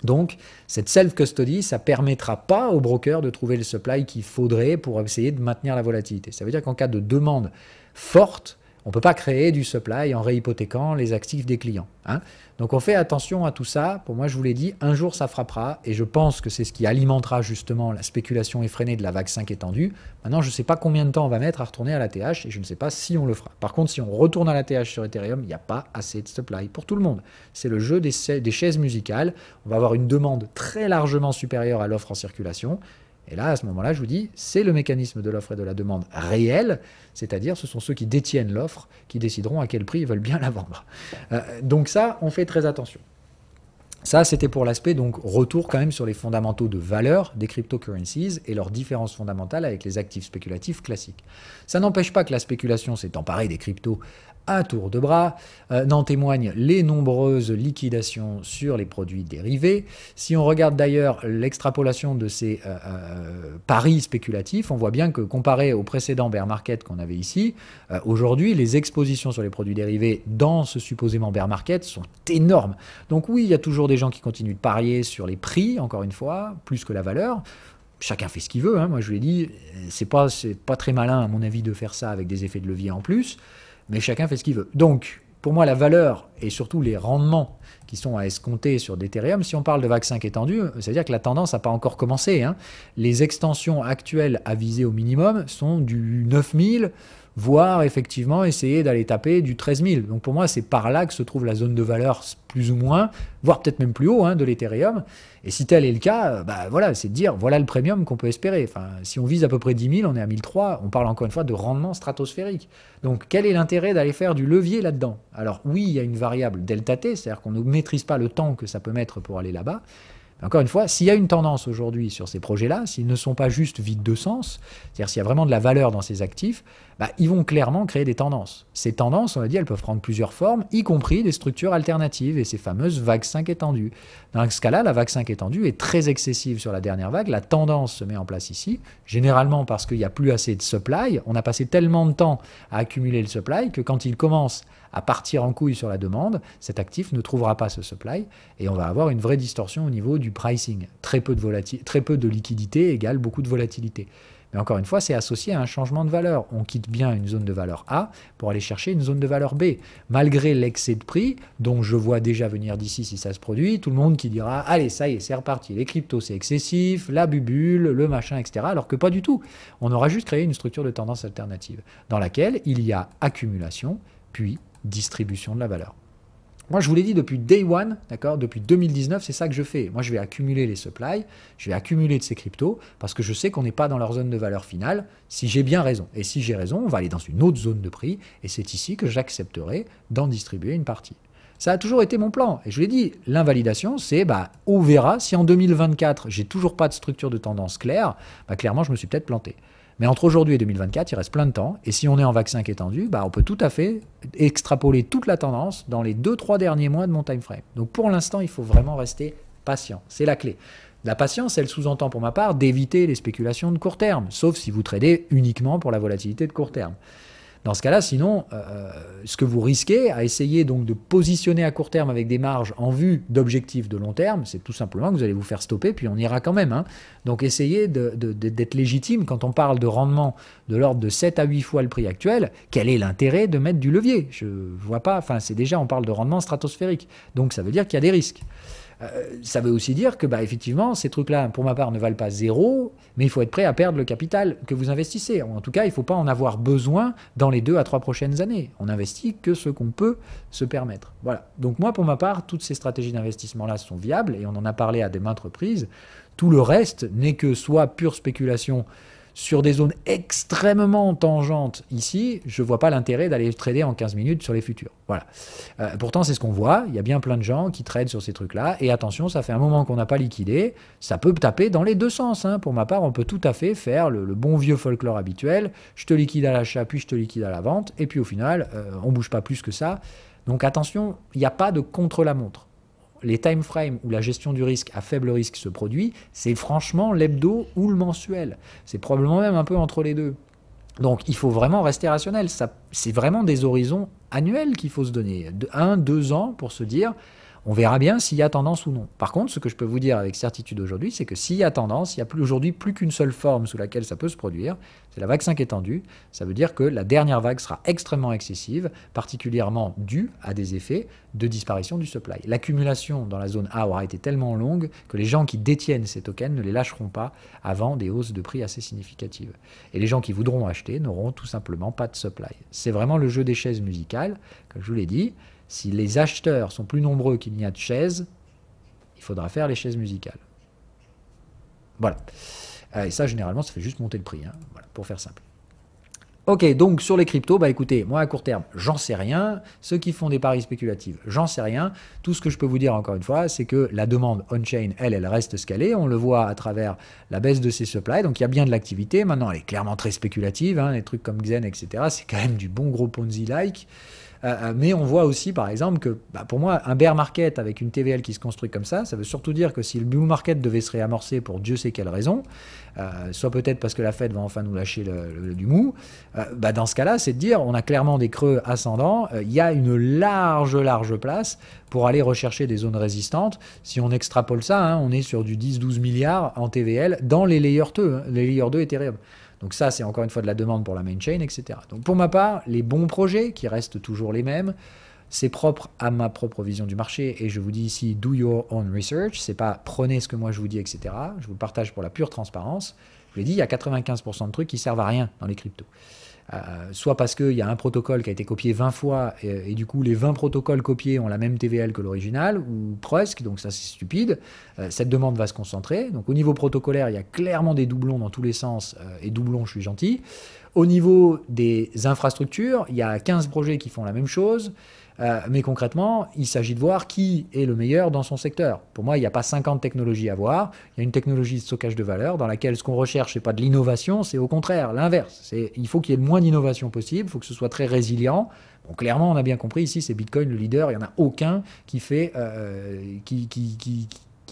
Donc, cette self-custody, ça ne permettra pas aux brokers de trouver le supply qu'il faudrait pour essayer de maintenir la volatilité. Ça veut dire qu'en cas de demande forte, on ne peut pas créer du supply en réhypothéquant les actifs des clients. Hein. Donc on fait attention à tout ça. Pour moi, je vous l'ai dit, un jour ça frappera et je pense que c'est ce qui alimentera justement la spéculation effrénée de la vague 5 étendue. Maintenant, je ne sais pas combien de temps on va mettre à retourner à la TH et je ne sais pas si on le fera. Par contre, si on retourne à la TH sur Ethereum, il n'y a pas assez de supply pour tout le monde. C'est le jeu des chaises musicales. On va avoir une demande très largement supérieure à l'offre en circulation. Et là, à ce moment-là, je vous dis, c'est le mécanisme de l'offre et de la demande réel, c'est-à-dire ce sont ceux qui détiennent l'offre qui décideront à quel prix ils veulent bien la vendre. Donc ça, on fait très attention. Ça, c'était pour l'aspect, donc, retour quand même sur les fondamentaux de valeur des cryptocurrencies et leurs différences fondamentales avec les actifs spéculatifs classiques. Ça n'empêche pas que la spéculation s'est emparée des cryptos à tour de bras, n'en témoignent les nombreuses liquidations sur les produits dérivés. Si on regarde d'ailleurs l'extrapolation de ces paris spéculatifs, on voit bien que comparé au précédent bear market qu'on avait ici, aujourd'hui les expositions sur les produits dérivés dans ce supposément bear market sont énormes. Donc oui, il y a toujours des gens qui continuent de parier sur les prix, encore une fois, plus que la valeur. Chacun fait ce qu'il veut, hein. Moi je vous l'ai dit, c'est pas très malin à mon avis de faire ça avec des effets de levier en plus. Mais chacun fait ce qu'il veut. Donc, pour moi, la valeur et surtout les rendements qui sont à escompter sur d'Ethereum, si on parle de vague 5 étendue, c'est-à-dire que la tendance n'a pas encore commencé. Hein. Les extensions actuelles à viser au minimum sont du 9000, voire effectivement essayer d'aller taper du 13 000. Donc pour moi, c'est par là que se trouve la zone de valeur plus ou moins, voire peut-être même plus haut de l'Ethereum. Et si tel est le cas, voilà, c'est de dire voilà le premium qu'on peut espérer. Enfin, si on vise à peu près 10 000, on est à 1003, on parle encore une fois de rendement stratosphérique. Donc quel est l'intérêt d'aller faire du levier là-dedans? Alors oui, il y a une variable delta t, c'est-à-dire qu'on ne maîtrise pas le temps que ça peut mettre pour aller là-bas. Encore une fois, s'il y a une tendance aujourd'hui sur ces projets-là, s'ils ne sont pas juste vides de sens, c'est-à-dire s'il y a vraiment de la valeur dans ces actifs, ils vont clairement créer des tendances. Ces tendances, on l'a dit, elles peuvent prendre plusieurs formes, y compris des structures alternatives et ces fameuses vagues 5 étendues. Dans ce cas-là, la vague 5 étendue est très excessive sur la dernière vague. La tendance se met en place ici, généralement parce qu'il n'y a plus assez de supply. On a passé tellement de temps à accumuler le supply que quand il commence à partir en couille sur la demande, cet actif ne trouvera pas ce supply et on va avoir une vraie distorsion au niveau du pricing. Très peu de liquidité égale beaucoup de volatilité. Mais encore une fois, c'est associé à un changement de valeur. On quitte bien une zone de valeur A pour aller chercher une zone de valeur B. Malgré l'excès de prix, dont je vois déjà venir d'ici si ça se produit, tout le monde qui dira « Allez, ça y est, c'est reparti, les cryptos c'est excessif, la bubule, le machin, etc. » Alors que pas du tout. On aura juste créé une structure de tendance alternative dans laquelle il y a accumulation, puis distribution de la valeur. Moi, je vous l'ai dit depuis day one, d'accord, depuis 2019, c'est ça que je fais. Moi, je vais accumuler les supplies, je vais accumuler de ces cryptos, parce que je sais qu'on n'est pas dans leur zone de valeur finale, si j'ai bien raison. Et si j'ai raison, on va aller dans une autre zone de prix, et c'est ici que j'accepterai d'en distribuer une partie. Ça a toujours été mon plan. Et je vous l'ai dit, l'invalidation, c'est, on verra, si en 2024, j'ai toujours pas de structure de tendance claire, clairement, je me suis peut-être planté. Mais entre aujourd'hui et 2024, il reste plein de temps. Et si on est en vague 5 étendu, on peut tout à fait extrapoler toute la tendance dans les 2-3 derniers mois de mon time frame. Donc pour l'instant, il faut vraiment rester patient. C'est la clé. La patience, elle sous-entend pour ma part d'éviter les spéculations de court terme, sauf si vous tradez uniquement pour la volatilité de court terme. Dans ce cas-là, sinon, ce que vous risquez à essayer donc de positionner à court terme avec des marges en vue d'objectifs de long terme, c'est tout simplement que vous allez vous faire stopper, puis on ira quand même. Donc essayez d'être légitime quand on parle de rendement de l'ordre de 7 à 8 fois le prix actuel. Quel est l'intérêt de mettre du levier? Je vois pas, c'est déjà, on parle de rendement stratosphérique. Donc ça veut dire qu'il y a des risques. Ça veut aussi dire que, effectivement, ces trucs-là, pour ma part, ne valent pas zéro, mais il faut être prêt à perdre le capital que vous investissez. En tout cas, il ne faut pas en avoir besoin dans les 2 à 3 prochaines années. On n'investit que ce qu'on peut se permettre. Voilà. Donc moi, pour ma part, toutes ces stratégies d'investissement-là sont viables, et on en a parlé à des maintes reprises. Tout le reste n'est que soit pure spéculation sur des zones extrêmement tangentes ici, je ne vois pas l'intérêt d'aller trader en 15 minutes sur les futurs. Voilà. Pourtant, c'est ce qu'on voit. Il y a bien plein de gens qui tradent sur ces trucs-là. Et attention, ça fait un moment qu'on n'a pas liquidé. Ça peut taper dans les deux sens. Pour ma part, on peut tout à fait faire le bon vieux folklore habituel. Je te liquide à l'achat, puis je te liquide à la vente. Et puis au final, on ne bouge pas plus que ça. Donc attention, il n'y a pas de contre-la-montre. Les time frames où la gestion du risque à faible risque se produit, c'est franchement l'hebdo ou le mensuel. C'est probablement même un peu entre les deux. Donc il faut vraiment rester rationnel. C'est vraiment des horizons annuels qu'il faut se donner. De 1-2 ans pour se dire, on verra bien s'il y a tendance ou non. Par contre, ce que je peux vous dire avec certitude aujourd'hui, c'est que s'il y a tendance, il n'y a aujourd'hui plus qu'une seule forme sous laquelle ça peut se produire, c'est la vague 5 étendue. Ça veut dire que la dernière vague sera extrêmement excessive, particulièrement due à des effets de disparition du supply. L'accumulation dans la zone A aura été tellement longue que les gens qui détiennent ces tokens ne les lâcheront pas avant des hausses de prix assez significatives. Et les gens qui voudront acheter n'auront tout simplement pas de supply. C'est vraiment le jeu des chaises musicales, comme je vous l'ai dit. Si les acheteurs sont plus nombreux qu'il n'y a de chaises, il faudra faire les chaises musicales. Voilà. Et ça, généralement, ça fait juste monter le prix, voilà, pour faire simple. Ok, donc sur les cryptos, écoutez, moi à court terme, j'en sais rien. Ceux qui font des paris spéculatifs, j'en sais rien. Tout ce que je peux vous dire encore une fois, c'est que la demande on-chain, elle reste scalée. On le voit à travers la baisse de ses supplies. Donc il y a bien de l'activité. Maintenant, elle est clairement très spéculative. Les trucs comme Xen, etc., c'est quand même du bon gros Ponzi-like. Mais on voit aussi, par exemple, que pour moi, un bear market avec une TVL qui se construit comme ça veut surtout dire que si le bull market devait se réamorcer pour Dieu sait quelle raison, soit peut-être parce que la Fed va enfin nous lâcher du mou, dans ce cas-là, c'est de dire on a clairement des creux ascendants, il y a une large place pour aller rechercher des zones résistantes. Si on extrapole ça, on est sur du 10-12 milliards en TVL dans les layer 2, les layer 2 Ethereum. Donc ça, c'est encore une fois de la demande pour la main chain, etc. Donc pour ma part, les bons projets, qui restent toujours les mêmes, c'est propre à ma propre vision du marché. Et je vous dis ici, do your own research. C'est pas prenez ce que moi je vous dis, etc. Je vous le partage pour la pure transparence. Je vous l'ai dit, il y a 95% de trucs qui servent à rien dans les cryptos. soit parce qu'il y a un protocole qui a été copié 20 fois, et du coup les 20 protocoles copiés ont la même TVL que l'original, ou presque, donc ça c'est stupide. Cette demande va se concentrer. Donc au niveau protocolaire, il y a clairement des doublons dans tous les sens, et doublons, je suis gentil. Au niveau des infrastructures, il y a 15 projets qui font la même chose. Mais concrètement, il s'agit de voir qui est le meilleur dans son secteur. Pour moi, il n'y a pas 50 technologies à voir. Il y a une technologie de stockage de valeur dans laquelle ce qu'on recherche, ce n'est pas de l'innovation, c'est au contraire l'inverse. Il faut qu'il y ait le moins d'innovation possible, il faut que ce soit très résilient. Bon, clairement, on a bien compris ici, c'est Bitcoin le leader. Il n'y en a aucun qui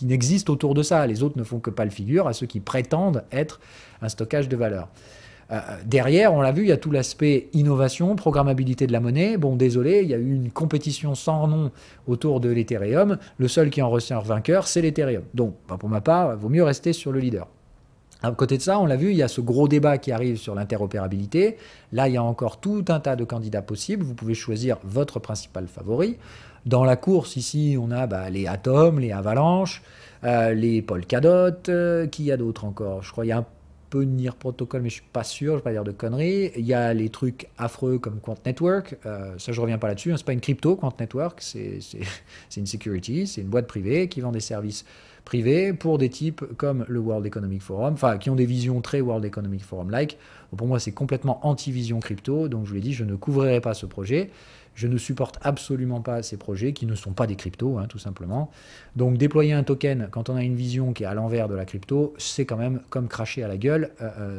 n'existe autour de ça. Les autres ne font que pas le figure à ceux qui prétendent être un stockage de valeur. Derrière, on l'a vu, il y a tout l'aspect innovation, programmabilité de la monnaie. Bon, désolé, il y a eu une compétition sans nom autour de l'Ethereum. Le seul qui en ressort vainqueur, c'est l'Ethereum. Donc, pour ma part, il vaut mieux rester sur le leader. À côté de ça, on l'a vu, il y a ce gros débat qui arrive sur l'interopérabilité. Là, il y a encore tout un tas de candidats possibles. Vous pouvez choisir votre principal favori. Dans la course, ici, on a les Atom, les Avalanche, les Polkadot. Qui y a d'autres encore? Je crois qu'il y a un peu NIR Protocol, mais je suis pas sûr, je vais pas dire de conneries. Il y a les trucs affreux comme Quant Network, ça je reviens pas là-dessus, hein. C'est pas une crypto, Quant Network, c'est une security, c'est une boîte privée qui vend des services privés pour des types comme le World Economic Forum, enfin qui ont des visions très World Economic Forum-like. Pour moi, c'est complètement anti-vision crypto, donc je vous l'ai dit, je ne couvrirai pas ce projet. Je ne supporte absolument pas ces projets qui ne sont pas des cryptos, hein, tout simplement. Donc déployer un token quand on a une vision qui est à l'envers de la crypto, c'est quand même comme cracher à la gueule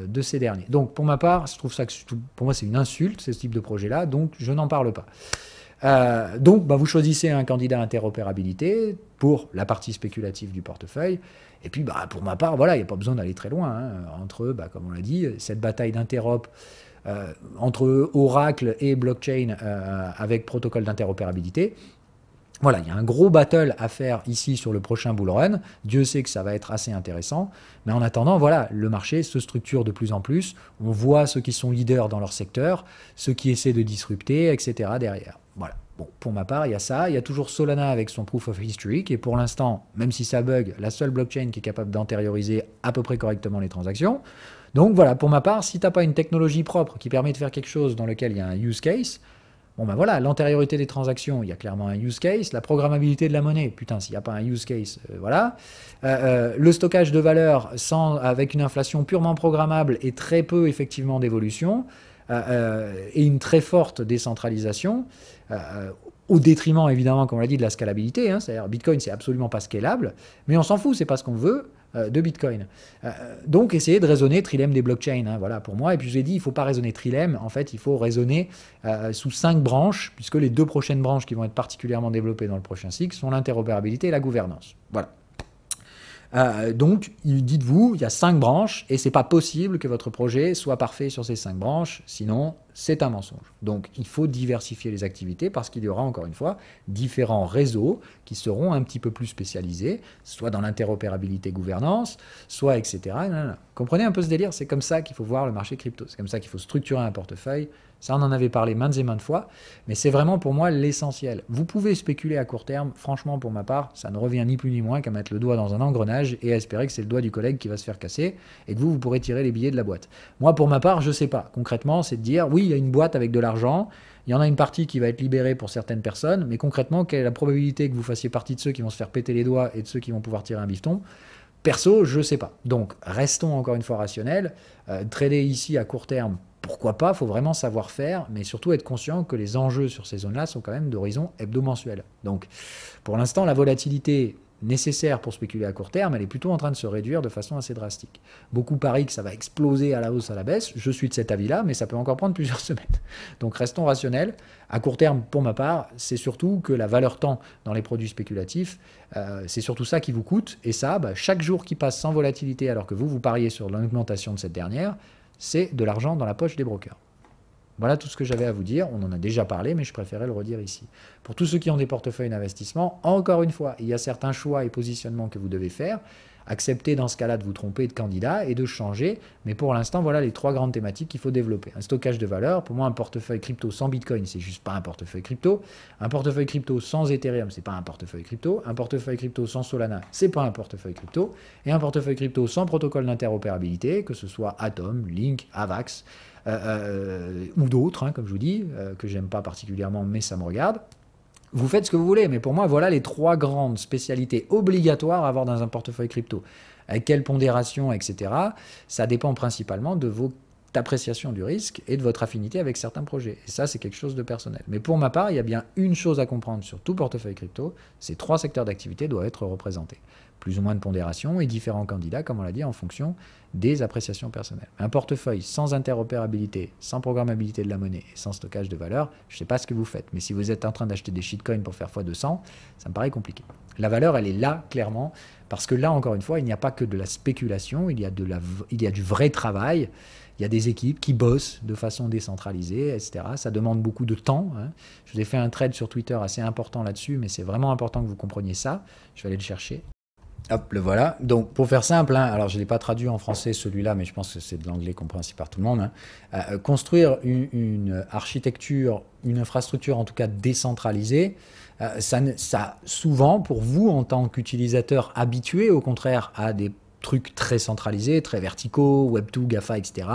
de ces derniers. Donc pour ma part, je trouve ça que pour moi c'est une insulte, ce type de projet-là, donc je n'en parle pas. Donc vous choisissez un candidat interopérabilité pour la partie spéculative du portefeuille. Et puis pour ma part, voilà, il n'y a pas besoin d'aller très loin. Hein, entre, comme on l'a dit, cette bataille d'interop entre Oracle et blockchain avec protocole d'interopérabilité. Voilà, il y a un gros battle à faire ici sur le prochain bull run. Dieu sait que ça va être assez intéressant. Mais en attendant, voilà, le marché se structure de plus en plus. On voit ceux qui sont leaders dans leur secteur, ceux qui essaient de disrupter, etc. derrière. Voilà. Bon, pour ma part, il y a ça. Il y a toujours Solana avec son Proof of History, qui est pour l'instant, même si ça bug, la seule blockchain qui est capable d'antérioriser à peu près correctement les transactions. Donc voilà, pour ma part, si tu n'as pas une technologie propre qui permet de faire quelque chose dans lequel il y a un use case, voilà, l'antériorité des transactions, il y a clairement un use case. La programmabilité de la monnaie, putain, s'il n'y a pas un use case, voilà. Le stockage de valeur avec une inflation purement programmable et très peu effectivement d'évolution, et une très forte décentralisation, au détriment évidemment, comme on l'a dit, de la scalabilité. Hein, c'est-à-dire Bitcoin, c'est absolument pas scalable, mais on s'en fout, c'est pas ce qu'on veut de Bitcoin. Donc essayez de raisonner trilemme des blockchains, hein, voilà pour moi. Et puis je vous ai dit, il ne faut pas raisonner trilemme, en fait il faut raisonner sous 5 branches, puisque les 2 prochaines branches qui vont être particulièrement développées dans le prochain cycle sont l'interopérabilité et la gouvernance. Voilà. Donc, dites-vous, il y a 5 branches et c'est pas possible que votre projet soit parfait sur ces 5 branches, sinon c'est un mensonge. Donc, il faut diversifier les activités parce qu'il y aura encore une fois différents réseaux qui seront un petit peu plus spécialisés, soit dans l'interopérabilité gouvernance, soit etc. Comprenez un peu ce délire? C'est comme ça qu'il faut voir le marché crypto, c'est comme ça qu'il faut structurer un portefeuille. Ça, on en avait parlé maintes et maintes fois, mais c'est vraiment pour moi l'essentiel. Vous pouvez spéculer à court terme, franchement pour ma part, ça ne revient ni plus ni moins qu'à mettre le doigt dans un engrenage et à espérer que c'est le doigt du collègue qui va se faire casser et que vous pourrez tirer les billets de la boîte. Moi, pour ma part, je ne sais pas. Concrètement, c'est de dire, oui, il y a une boîte avec de l'argent, il y en a une partie qui va être libérée pour certaines personnes, mais concrètement, quelle est la probabilité que vous fassiez partie de ceux qui vont se faire péter les doigts et de ceux qui vont pouvoir tirer un bifton? Perso, je ne sais pas. Donc, restons encore une fois rationnels. Trader ici à court terme, pourquoi pas, il faut vraiment savoir faire, mais surtout être conscient que les enjeux sur ces zones-là sont quand même d'horizon hebdomensuel. Donc, pour l'instant, la volatilité nécessaire pour spéculer à court terme, elle est plutôt en train de se réduire de façon assez drastique. Beaucoup parient que ça va exploser à la hausse, à la baisse. Je suis de cet avis-là, mais ça peut encore prendre plusieurs semaines. Donc, restons rationnels. À court terme, pour ma part, c'est surtout que la valeur temps dans les produits spéculatifs, c'est surtout ça qui vous coûte. Et ça, chaque jour qui passe sans volatilité, alors que vous pariez sur l'augmentation de cette dernière, c'est de l'argent dans la poche des brokers. Voilà tout ce que j'avais à vous dire. On en a déjà parlé, mais je préférais le redire ici. Pour tous ceux qui ont des portefeuilles d'investissement, encore une fois, il y a certains choix et positionnements que vous devez faire. Acceptez dans ce cas-là de vous tromper de candidat et de changer. Mais pour l'instant, voilà les 3 grandes thématiques qu'il faut développer. Un stockage de valeur. Pour moi, un portefeuille crypto sans Bitcoin, c'est juste pas un portefeuille crypto. Un portefeuille crypto sans Ethereum, c'est pas un portefeuille crypto. Un portefeuille crypto sans Solana, c'est pas un portefeuille crypto. Et un portefeuille crypto sans protocole d'interopérabilité, que ce soit Atom, Link, Avax, ou d'autres, hein, comme je vous dis, que j'aime pas particulièrement, mais ça me regarde. Vous faites ce que vous voulez, mais pour moi, voilà les 3 grandes spécialités obligatoires à avoir dans un portefeuille crypto. Avec quelle pondération, etc. Ça dépend principalement de votre appréciation du risque et de votre affinité avec certains projets. Et ça, c'est quelque chose de personnel. Mais pour ma part, il y a bien une chose à comprendre sur tout portefeuille crypto, ces 3 secteurs d'activité doivent être représentés. Plus ou moins de pondération et différents candidats, comme on l'a dit, en fonction des appréciations personnelles. Un portefeuille sans interopérabilité, sans programmabilité de la monnaie et sans stockage de valeur, je ne sais pas ce que vous faites. Mais si vous êtes en train d'acheter des shitcoins pour faire x200, ça me paraît compliqué. La valeur, elle est là, clairement, parce que là, encore une fois, il n'y a pas que de la spéculation, il y a du vrai travail. Il y a des équipes qui bossent de façon décentralisée, etc. Ça demande beaucoup de temps. Hein. Je vous ai fait un thread sur Twitter assez important là-dessus, mais c'est vraiment important que vous compreniez ça. Je vais aller le chercher. Hop, le voilà. Donc, pour faire simple, hein, alors je ne l'ai pas traduit en français celui-là, mais je pense que c'est de l'anglais compréhensible par tout le monde. Hein. Construire une architecture, une infrastructure en tout cas décentralisée, ça souvent, pour vous en tant qu'utilisateur habitué, au contraire, à des trucs très centralisés, très verticaux, Web2, GAFA, etc.,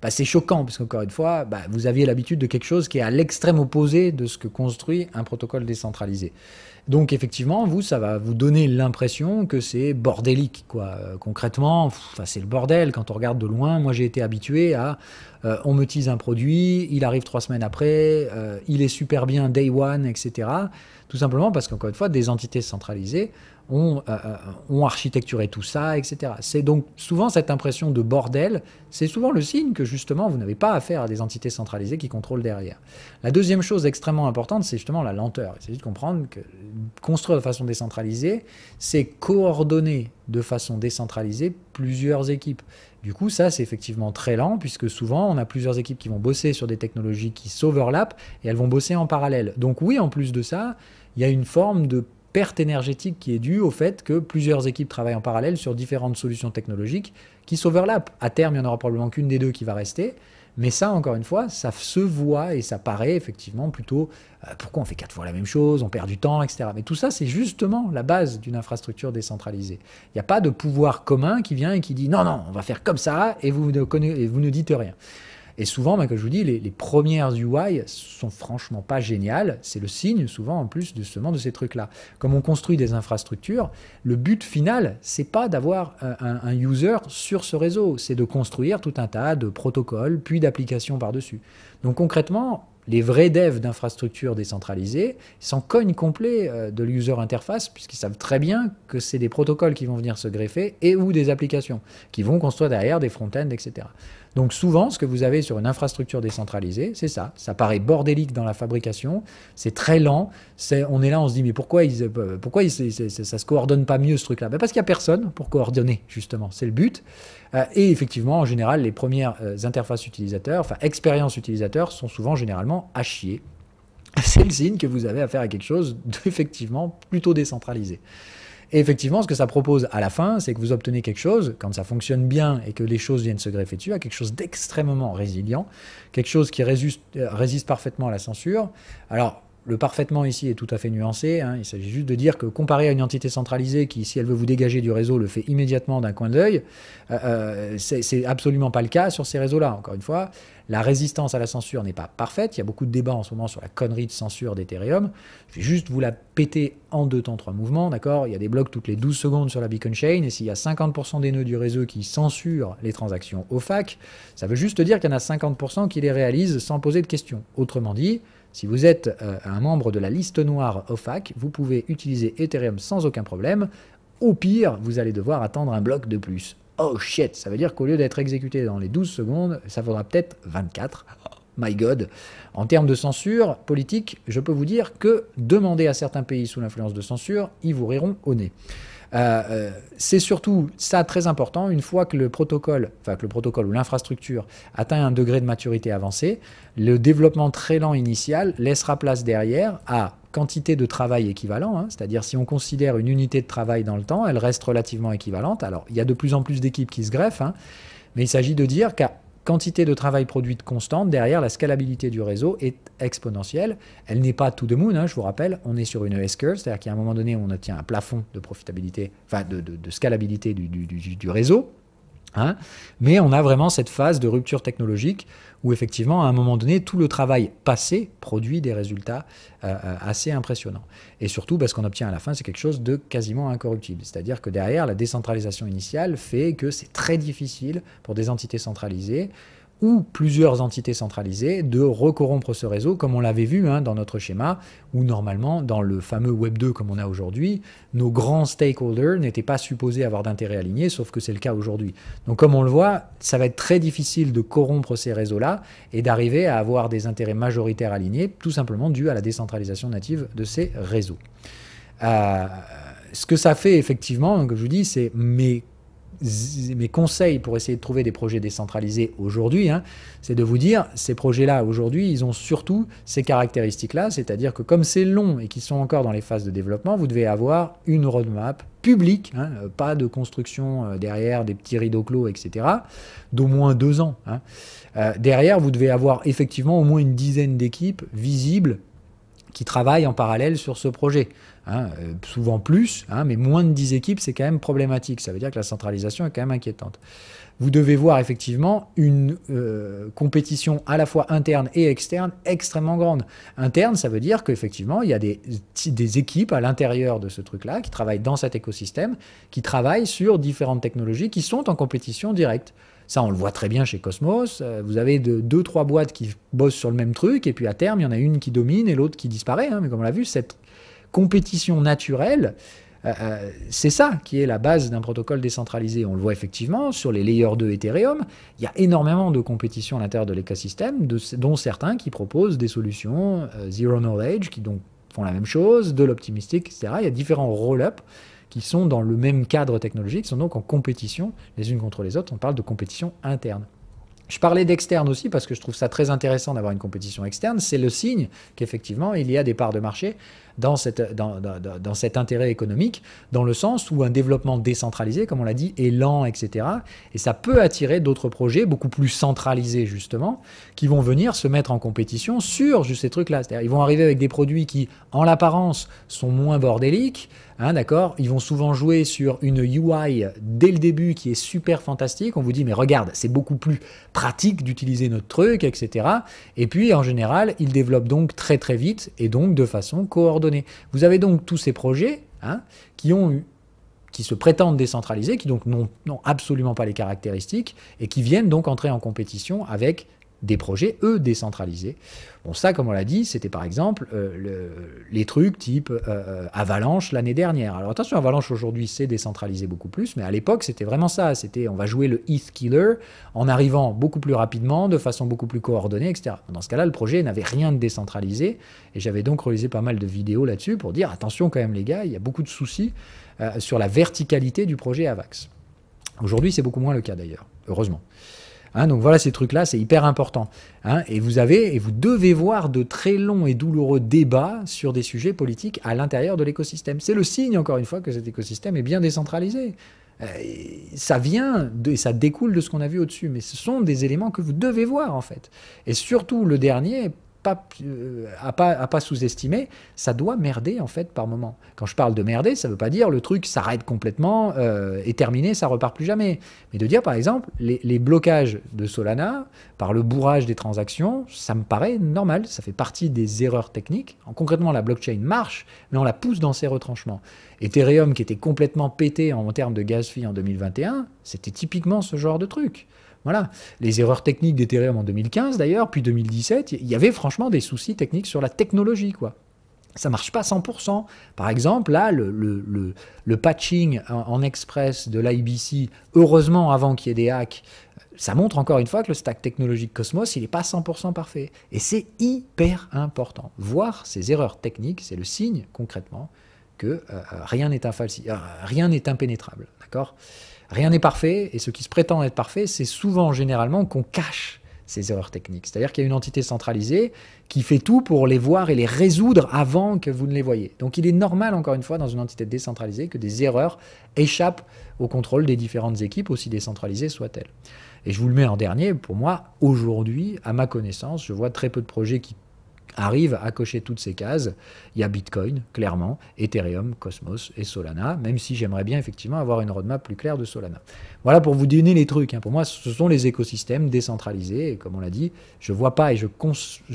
bah, c'est choquant, parce qu'encore une fois, bah, vous aviez l'habitude de quelque chose qui est à l'extrême opposé de ce que construit un protocole décentralisé. Donc effectivement, ça va vous donner l'impression que c'est bordélique, quoi. Concrètement, c'est le bordel. Quand on regarde de loin, moi j'ai été habitué à on me tease un produit, il arrive 3 semaines après, il est super bien day one, etc. Tout simplement parce qu'encore une fois, des entités centralisées ont architecturé tout ça, etc. C'est donc souvent cette impression de bordel, c'est souvent le signe que justement vous n'avez pas affaire à des entités centralisées qui contrôlent derrière. La deuxième chose extrêmement importante, c'est justement la lenteur. Il s'agit de comprendre que construire de façon décentralisée, c'est coordonner de façon décentralisée plusieurs équipes. Du coup, ça, c'est effectivement très lent, puisque souvent, on a plusieurs équipes qui vont bosser sur des technologies qui s'overlappent, et elles vont bosser en parallèle. Donc oui, en plus de ça, il y a une forme de perte énergétique qui est due au fait que plusieurs équipes travaillent en parallèle sur différentes solutions technologiques qui s'overlappent. À terme, il n'y en aura probablement qu'une des deux qui va rester. Mais ça, encore une fois, ça se voit et ça paraît effectivement plutôt pourquoi on fait 4 fois la même chose, on perd du temps, etc. Mais tout ça, c'est justement la base d'une infrastructure décentralisée. Il n'y a pas de pouvoir commun qui vient et qui dit non, non, on va faire comme ça et vous ne dites rien. Et souvent, comme je vous dis, les premières UI sont franchement pas géniales. C'est le signe souvent en plus justement de ces trucs-là. Comme on construit des infrastructures, le but final, c'est pas d'avoir un user sur ce réseau, c'est de construire tout un tas de protocoles puis d'applications par-dessus. Donc concrètement, les vrais devs d'infrastructures décentralisées s'en cognent complet de l'user interface puisqu'ils savent très bien que c'est des protocoles qui vont venir se greffer et ou des applications qui vont construire derrière des front-ends, etc. Donc souvent, ce que vous avez sur une infrastructure décentralisée, c'est ça. Ça paraît bordélique dans la fabrication, c'est très lent. On est là, on se dit, mais pourquoi ça se coordonne pas mieux ce truc-là? Parce qu'il n'y a personne pour coordonner, justement. C'est le but. Et effectivement, en général, les premières interfaces utilisateurs, enfin expériences utilisateurs, sont souvent généralement à chier. C'est le signe que vous avez affaire à quelque chose d'effectivement plutôt décentralisé. Et effectivement, ce que ça propose à la fin, c'est que vous obtenez quelque chose, quand ça fonctionne bien et que les choses viennent se greffer dessus, à quelque chose d'extrêmement résilient, quelque chose qui résiste parfaitement à la censure. Alors, le parfaitement ici est tout à fait nuancé. Hein. Il s'agit juste de dire que comparé à une entité centralisée qui, si elle veut vous dégager du réseau, le fait immédiatement d'un coin d'œil, c'est absolument pas le cas sur ces réseaux-là. Encore une fois, la résistance à la censure n'est pas parfaite. Il y a beaucoup de débats en ce moment sur la connerie de censure d'Ethereum. Je vais juste vous la péter en 2 temps, 3 mouvements. D'accord ? Il y a des blocs toutes les 12 secondes sur la Beacon Chain. Et s'il y a 50% des nœuds du réseau qui censurent les transactions OFAC, ça veut juste dire qu'il y en a 50% qui les réalisent sans poser de questions. Autrement dit, si vous êtes un membre de la liste noire OFAC, vous pouvez utiliser Ethereum sans aucun problème. Au pire, vous allez devoir attendre un bloc de plus. Oh shit, ça veut dire qu'au lieu d'être exécuté dans les 12 secondes, ça faudra peut-être 24. Oh my god. En termes de censure politique, je peux vous dire que demander à certains pays sous l'influence de censure, ils vous riront au nez. C'est surtout ça très important, une fois que le protocole ou l'infrastructure atteint un degré de maturité avancé, le développement très lent initial laissera place derrière à quantité de travail équivalent, hein, c'est-à-dire si on considère une unité de travail dans le temps, elle reste relativement équivalente. Alors il y a de plus en plus d'équipes qui se greffent, hein, mais il s'agit de dire qu'à quantité de travail produite constante, derrière la scalabilité du réseau est exponentielle. Elle n'est pas to the moon, hein, je vous rappelle, on est sur une S-curve, c'est-à-dire qu'à un moment donné, on obtient un plafond de profitabilité, enfin de scalabilité du réseau. Hein, mais on a vraiment cette phase de rupture technologique où effectivement, à un moment donné, tout le travail passé produit des résultats assez impressionnants. Et surtout, ce qu'on obtient à la fin, c'est quelque chose de quasiment incorruptible. C'est-à-dire que derrière, la décentralisation initiale fait que c'est très difficile pour des entités centralisées ou plusieurs entités centralisées de recorrompre ce réseau, comme on l'avait vu dans notre schéma, où normalement, dans le fameux Web 2 comme on a aujourd'hui, nos grands stakeholders n'étaient pas supposés avoir d'intérêt aligné, sauf que c'est le cas aujourd'hui. Donc comme on le voit, ça va être très difficile de corrompre ces réseaux-là et d'arriver à avoir des intérêts majoritaires alignés, tout simplement dû à la décentralisation native de ces réseaux. Ce que ça fait effectivement, comme je vous dis, c'est mes conseils pour essayer de trouver des projets décentralisés aujourd'hui, c'est de vous dire, ces projets-là aujourd'hui, ils ont surtout ces caractéristiques-là, c'est-à-dire que comme c'est long et qu'ils sont encore dans les phases de développement, vous devez avoir une roadmap publique, pas de construction derrière des petits rideaux clos, etc., d'au moins 2 ans. Derrière, vous devez avoir effectivement au moins une dizaine d'équipes visibles qui travaillent en parallèle sur ce projet. Souvent plus, mais moins de 10 équipes, c'est quand même problématique. Ça veut dire que la centralisation est quand même inquiétante. Vous devez voir effectivement une compétition à la fois interne et externe extrêmement grande. Interne, ça veut dire qu'effectivement, il y a des équipes à l'intérieur de ce truc-là qui travaillent dans cet écosystème, qui travaillent sur différentes technologies qui sont en compétition directe. Ça, on le voit très bien chez Cosmos. Vous avez 2-3 boîtes qui bossent sur le même truc, et puis à terme, il y en a une qui domine et l'autre qui disparaît. Mais comme on l'a vu, cette compétition naturelle, c'est ça qui est la base d'un protocole décentralisé. On le voit effectivement sur les layers 2 Ethereum. Il y a énormément de compétition à l'intérieur de l'écosystème, dont certains qui proposent des solutions Zero Knowledge, qui donc font la même chose, de l'optimistique, etc. Il y a différents roll-up qui sont dans le même cadre technologique, qui sont donc en compétition les unes contre les autres. On parle de compétition interne. Je parlais d'externe aussi parce que je trouve ça très intéressant d'avoir une compétition externe. C'est le signe qu'effectivement, il y a des parts de marché dans cet intérêt économique, dans le sens où un développement décentralisé, comme on l'a dit, est lent, etc. Et ça peut attirer d'autres projets beaucoup plus centralisés, justement, qui vont venir se mettre en compétition sur juste ces trucs-là. C'est-à-dire, ils vont arriver avec des produits qui, en l'apparence, sont moins bordéliques, d'accord. Ils vont souvent jouer sur une UI dès le début qui est super fantastique. On vous dit, mais regarde, c'est beaucoup plus pratique d'utiliser notre truc, etc. Et puis, en général, ils développent donc très très vite et donc de façon coordonnée. Vous avez donc tous ces projets qui se prétendent décentralisés, qui donc n'ont absolument pas les caractéristiques et qui viennent donc entrer en compétition avec des projets, eux, décentralisés. Bon, ça, comme on l'a dit, c'était par exemple les trucs type Avalanche l'année dernière. Alors attention, Avalanche aujourd'hui, c'est décentralisé beaucoup plus, mais à l'époque, c'était vraiment ça. C'était, on va jouer le ETH Killer en arrivant beaucoup plus rapidement, de façon beaucoup plus coordonnée, etc. Dans ce cas-là, le projet n'avait rien de décentralisé, et j'avais donc réalisé pas mal de vidéos là-dessus pour dire, attention quand même les gars, il y a beaucoup de soucis sur la verticalité du projet Avax. Aujourd'hui, c'est beaucoup moins le cas d'ailleurs, heureusement. Donc voilà, ces trucs-là, c'est hyper important. Et vous devez voir de très longs et douloureux débats sur des sujets politiques à l'intérieur de l'écosystème. C'est le signe, encore une fois, que cet écosystème est bien décentralisé. Ça vient, ça découle de ce qu'on a vu au-dessus, mais ce sont des éléments que vous devez voir, en fait. Et surtout, le dernier, à pas sous-estimer, ça doit merder en fait par moment. Quand je parle de merder, ça ne veut pas dire le truc s'arrête complètement et terminé, ça repart plus jamais. Mais de dire par exemple, les blocages de Solana par le bourrage des transactions, ça me paraît normal, ça fait partie des erreurs techniques. Concrètement, la blockchain marche, mais on la pousse dans ses retranchements. Ethereum qui était complètement pété en termes de gas fee en 2021, c'était typiquement ce genre de truc. Voilà. Les erreurs techniques d'Ethereum en 2015 d'ailleurs, puis 2017, il y avait franchement des soucis techniques sur la technologie, quoi. Ça ne marche pas 100%. Par exemple, là, le patching en express de l'IBC, heureusement avant qu'il y ait des hacks, ça montre encore une fois que le stack technologique Cosmos, il n'est pas 100% parfait. Et c'est hyper important. Voir ces erreurs techniques, c'est le signe concrètement que rien n'est impénétrable. D'accord ? Rien n'est parfait, et ce qui se prétend être parfait, c'est souvent, généralement, qu'on cache ces erreurs techniques. C'est-à-dire qu'il y a une entité centralisée qui fait tout pour les voir et les résoudre avant que vous ne les voyez. Donc il est normal, encore une fois, dans une entité décentralisée, que des erreurs échappent au contrôle des différentes équipes, aussi décentralisées soient-elles. Et je vous le mets en dernier, pour moi, aujourd'hui, à ma connaissance, je vois très peu de projets qui arrive à cocher toutes ces cases. Il y a Bitcoin, clairement, Ethereum, Cosmos et Solana, même si j'aimerais bien effectivement avoir une roadmap plus claire de Solana. Voilà pour vous donner les trucs. Pour moi, ce sont les écosystèmes décentralisés. Et comme on l'a dit, je ne vois pas et je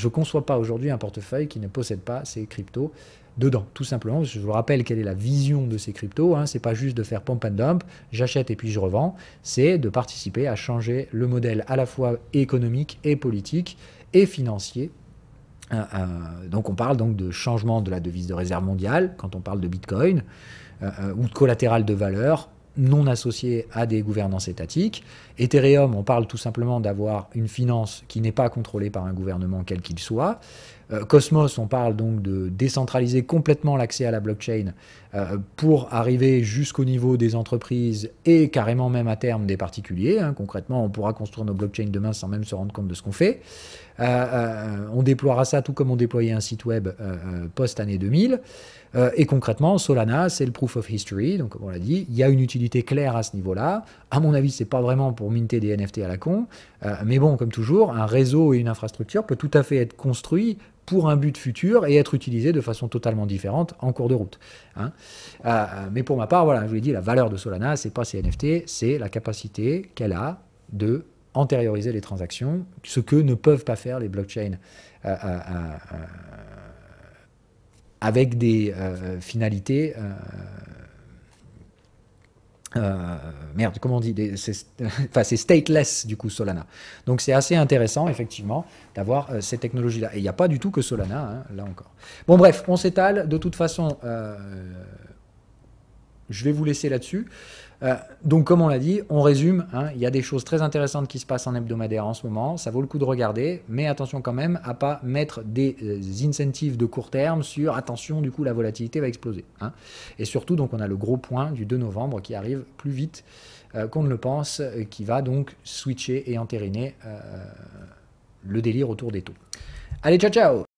conçois pas aujourd'hui un portefeuille qui ne possède pas ces cryptos dedans. Tout simplement, je vous rappelle quelle est la vision de ces cryptos. C'est pas juste de faire pump and dump, j'achète et puis je revends. C'est de participer à changer le modèle à la fois économique et politique et financier. Donc on parle donc de changement de la devise de réserve mondiale quand on parle de Bitcoin ou de collatéral de valeur non associé à des gouvernances étatiques. Ethereum, on parle tout simplement d'avoir une finance qui n'est pas contrôlée par un gouvernement quel qu'il soit. Cosmos, on parle donc de décentraliser complètement l'accès à la blockchain pour arriver jusqu'au niveau des entreprises et carrément même à terme des particuliers. Concrètement, on pourra construire nos blockchains demain sans même se rendre compte de ce qu'on fait. On déploiera ça tout comme on déployait un site web post-année 2000. Et concrètement, Solana, c'est le proof of history. Donc, comme on l'a dit, il y a une utilité claire à ce niveau-là. À mon avis, c'est pas vraiment pour minter des NFT à la con. Mais bon, comme toujours, un réseau et une infrastructure peut tout à fait être construit pour un but futur et être utilisé de façon totalement différente en cours de route. Mais pour ma part, voilà, je vous l'ai dit, la valeur de Solana, c'est pas ces NFT, c'est la capacité qu'elle a de antérioriser les transactions, ce que ne peuvent pas faire les blockchains avec des finalités... merde, comment on dit c'est stateless du coup Solana. Donc c'est assez intéressant effectivement d'avoir ces technologies-là. Et il n'y a pas du tout que Solana, là encore. Bon bref, on s'étale. De toute façon, je vais vous laisser là-dessus. Donc comme on l'a dit, on résume, il y a des choses très intéressantes qui se passent en hebdomadaire en ce moment, ça vaut le coup de regarder, mais attention quand même à pas mettre des incentives de court terme sur attention, du coup la volatilité va exploser. Et surtout, donc on a le gros point du 2 novembre qui arrive plus vite qu'on ne le pense, qui va donc switcher et entériner le délire autour des taux. Allez, ciao ciao!